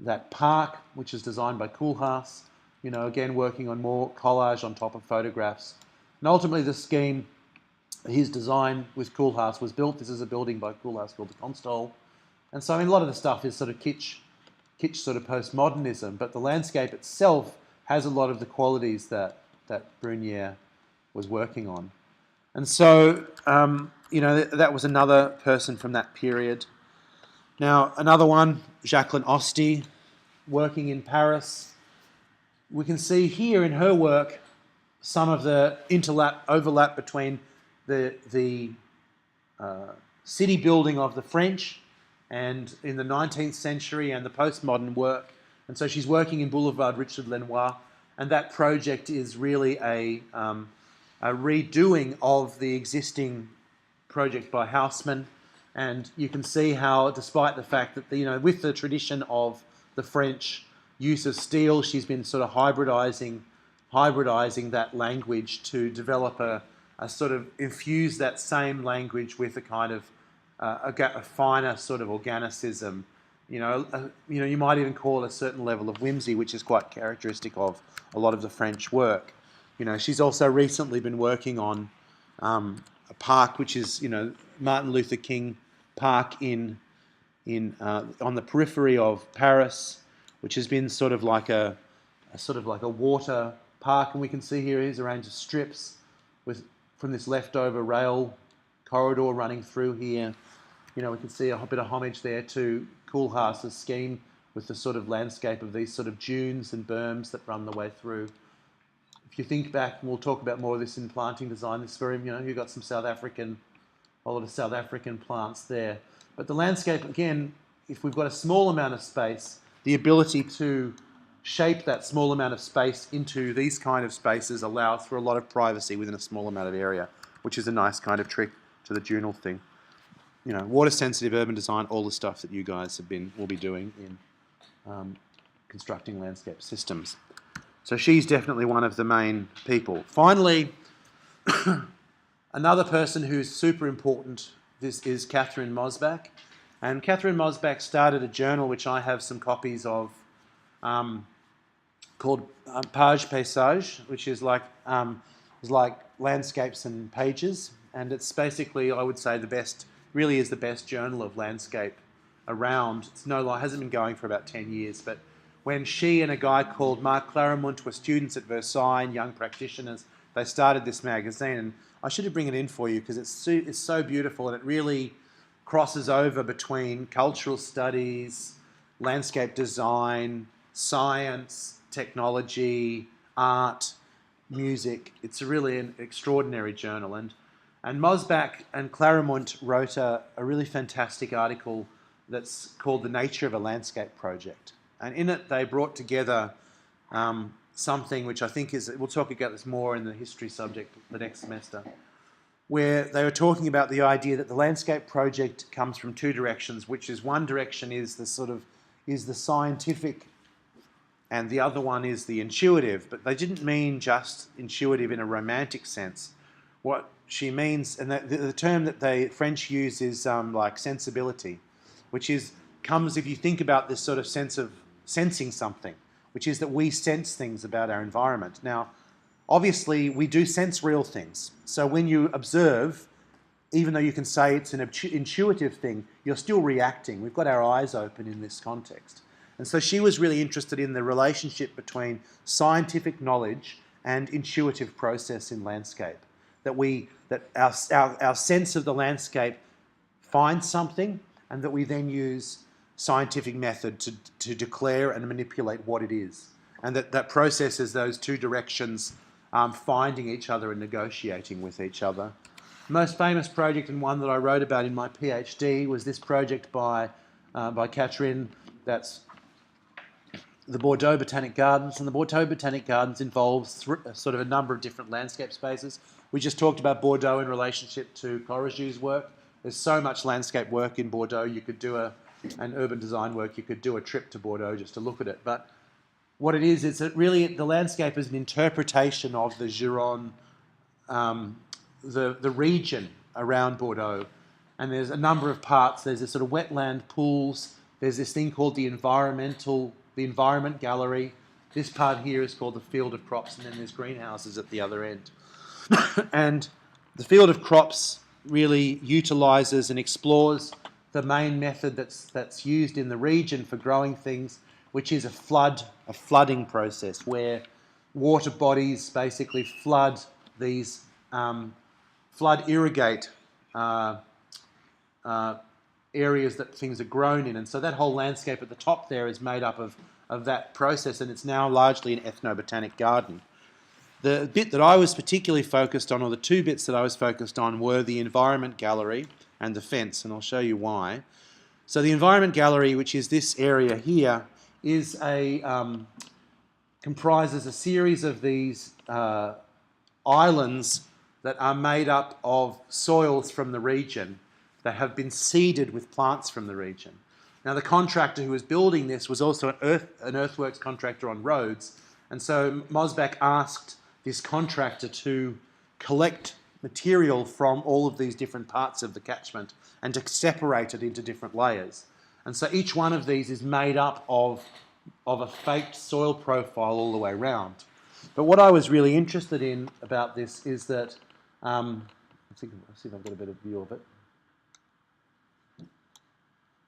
that park, which is designed by Koolhaas. Again, working on more collage on top of photographs. And ultimately the scheme, his design with Koolhaas was built. This is a building by Koolhaas called the Constol. And so, a lot of the stuff is sort of kitsch sort of postmodernism, but the landscape itself has a lot of the qualities that Brunière was working on. And so, that was another person from that period. Now, another one, Jacqueline Osti, working in Paris. We can see here in her work some of the overlap between the city building of the French and in the 19th century and the postmodern work. And so she's working in Boulevard Richard Lenoir, and that project is really a redoing of the existing project by Haussmann. And you can see how, despite the fact that, with the tradition of the French use of steel, she's been sort of hybridizing that language to develop a sort of infuse that same language with a kind of a finer sort of organicism. You might even call it a certain level of whimsy, which is quite characteristic of a lot of the French work. She's also recently been working on a park which is, Martin Luther King Park on the periphery of Paris, which has been sort of like a water park, and we can see here is a range of strips from this leftover rail corridor running through here. We can see a bit of homage there to Koolhaas's scheme with the sort of landscape of these sort of dunes and berms that run the way through. If you think back, and we'll talk about more of this in planting design, this very, you've got a lot of South African plants there. But the landscape, again, if we've got a small amount of space, the ability to shape that small amount of space into these kind of spaces allows for a lot of privacy within a small amount of area, which is a nice kind of trick to the dunal thing. Water-sensitive urban design, all the stuff that you guys will be doing in constructing landscape systems. So she's definitely one of the main people. Finally, another person who's super important, this is Catherine Mosbach. And Catherine Mosbach started a journal which I have some copies of called Page Paysage, which is like landscapes and pages. And it's basically, I would say, the best journal of landscape around. Hasn't been going for about 10 years, but when she and a guy called Marc Clarimont were students at Versailles, young practitioners, they started this magazine. And I should bring it in for you because it's so beautiful, and it really crosses over between cultural studies, landscape design, science, technology, art, music. It's really an extraordinary journal. And Mosbach and Clarimont wrote a really fantastic article that's called The Nature of a Landscape Project. And in it, they brought together something which I think we'll talk about this more in the history subject the next semester, where they were talking about the idea that the landscape project comes from two directions, which is one direction is the scientific and the other one is the intuitive. But they didn't mean just intuitive in a romantic sense. What she means, and the term that the French use is like sensibility, which comes if you think about this sort of sense of sensing something, which is that we sense things about our environment. Now, obviously we do sense real things. So when you observe, even though you can say it's an intuitive thing, you're still reacting. We've got our eyes open in this context. And so she was really interested in the relationship between scientific knowledge and intuitive process in landscape. That our sense of the landscape finds something, and that we then use scientific method to declare and manipulate what it is. And that process is those two directions finding each other and negotiating with each other. The most famous project, and one that I wrote about in my PhD, was this project by Catherine, that's the Bordeaux Botanic Gardens. And the Bordeaux Botanic Gardens involves sort of a number of different landscape spaces. We just talked about Bordeaux in relationship to Corrigiu's work. There's so much landscape work in Bordeaux. You could do an urban design work. You could do a trip to Bordeaux just to look at it. But what it is that really the landscape is an interpretation of the Gironde, the region around Bordeaux. And there's a number of parts. There's this sort of wetland pools. There's this thing called the environment gallery. This part here is called the field of crops, and then there's greenhouses at the other end. And the field of crops really utilises and explores the main method that's used in the region for growing things, which is a flooding process where water bodies basically flood irrigate areas that things are grown in. And so that whole landscape at the top there is made up of that process, and it's now largely an ethnobotanic garden. The bit that I was particularly focused on, or the two bits that I was focused on, were the environment gallery and the fence, and I'll show you why. So the environment gallery, which is this area here, is comprises a series of these islands that are made up of soils from the region that have been seeded with plants from the region. Now, the contractor who was building this was also an earthworks contractor on roads, and so Mosbach asked this contractor to collect material from all of these different parts of the catchment and to separate it into different layers. And so each one of these is made up of a faked soil profile all the way around. But what I was really interested in about this is that, let's see if I've got a better view of it,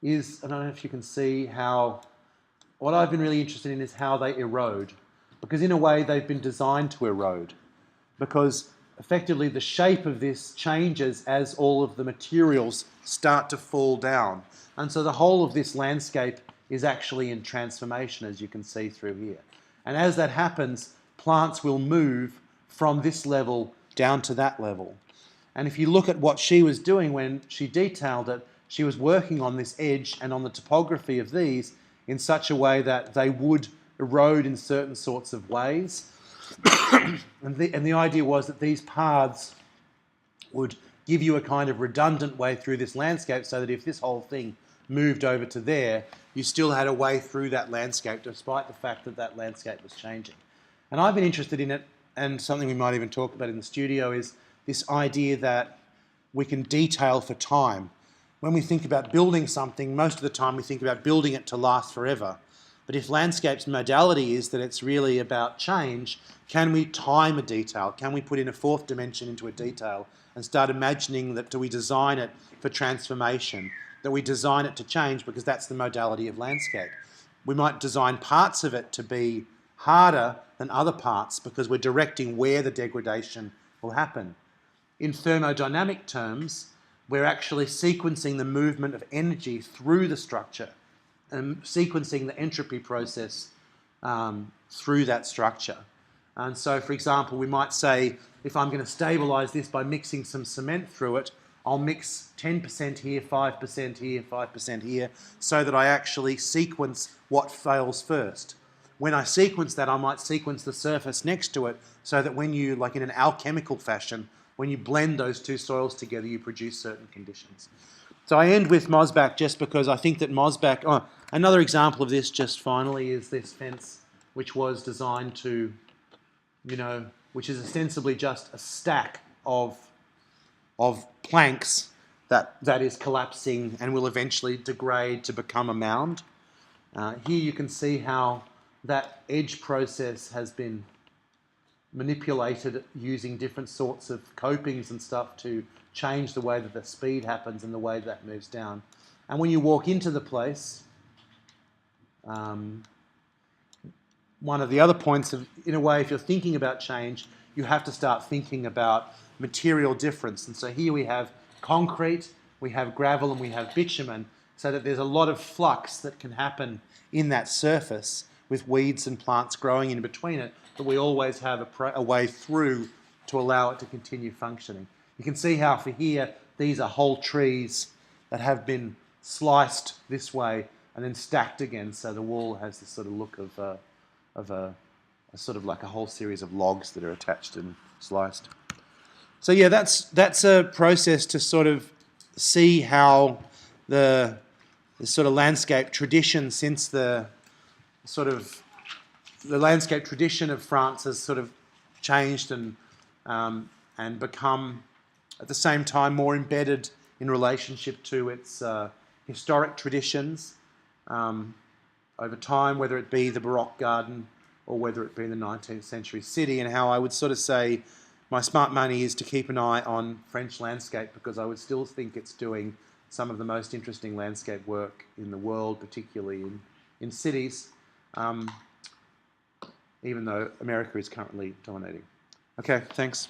I don't know if you can see how, what I've been really interested in is how they erode. Because in a way they've been designed to erode. Because effectively the shape of this changes as all of the materials start to fall down. And so the whole of this landscape is actually in transformation, as you can see through here. And as that happens, plants will move from this level down to that level. And if you look at what she was doing when she detailed it, she was working on this edge and on the topography of these in such a way that they would erode in certain sorts of ways. and the idea was that these paths would give you a kind of redundant way through this landscape, so that if this whole thing moved over to there, you still had a way through that landscape despite the fact that that landscape was changing. And I've been interested in it, and something we might even talk about in the studio is this idea that we can detail for time. When we think about building something, most of the time we think about building it to last forever. But if landscape's modality is that it's really about change, can we time a detail? Can we put in a fourth dimension into a detail and start imagining that do we design it for transformation, that we design it to change because that's the modality of landscape? We might design parts of it to be harder than other parts because we're directing where the degradation will happen. In thermodynamic terms, we're actually sequencing the movement of energy through the structure and sequencing the entropy process through that structure. And so, for example, we might say, if I'm going to stabilise this by mixing some cement through it, I'll mix 10% here, 5% here, 5% here, so that I actually sequence what fails first. When I sequence that, I might sequence the surface next to it, so that when you, like in an alchemical fashion, when you blend those two soils together, you produce certain conditions. So I end with Mosbach just because I think that Mosbach, another example of this just finally is this fence, which was designed to, which is ostensibly just a stack of planks that is collapsing and will eventually degrade to become a mound. Here you can see how that edge process has been manipulated using different sorts of copings and stuff to change the way that the speed happens and the way that moves down. And when you walk into the place, one of the other points of, in a way, if you're thinking about change, you have to start thinking about material difference. And so here we have concrete, we have gravel, and we have bitumen, so that there's a lot of flux that can happen in that surface with weeds and plants growing in between it, but we always have a way through to allow it to continue functioning. You can see how for here, these are whole trees that have been sliced this way and then stacked again, so the wall has this sort of look of a sort of like a whole series of logs that are attached and sliced. So yeah, that's a process to sort of see how the sort of landscape tradition since the landscape tradition of France has sort of changed and become at the same time more embedded in relationship to its historic traditions over time, whether it be the Baroque garden or whether it be the 19th century city, and how I would sort of say my smart money is to keep an eye on French landscape, because I would still think it's doing some of the most interesting landscape work in the world, particularly in cities, even though America is currently dominating. Okay, thanks.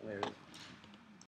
Where is it?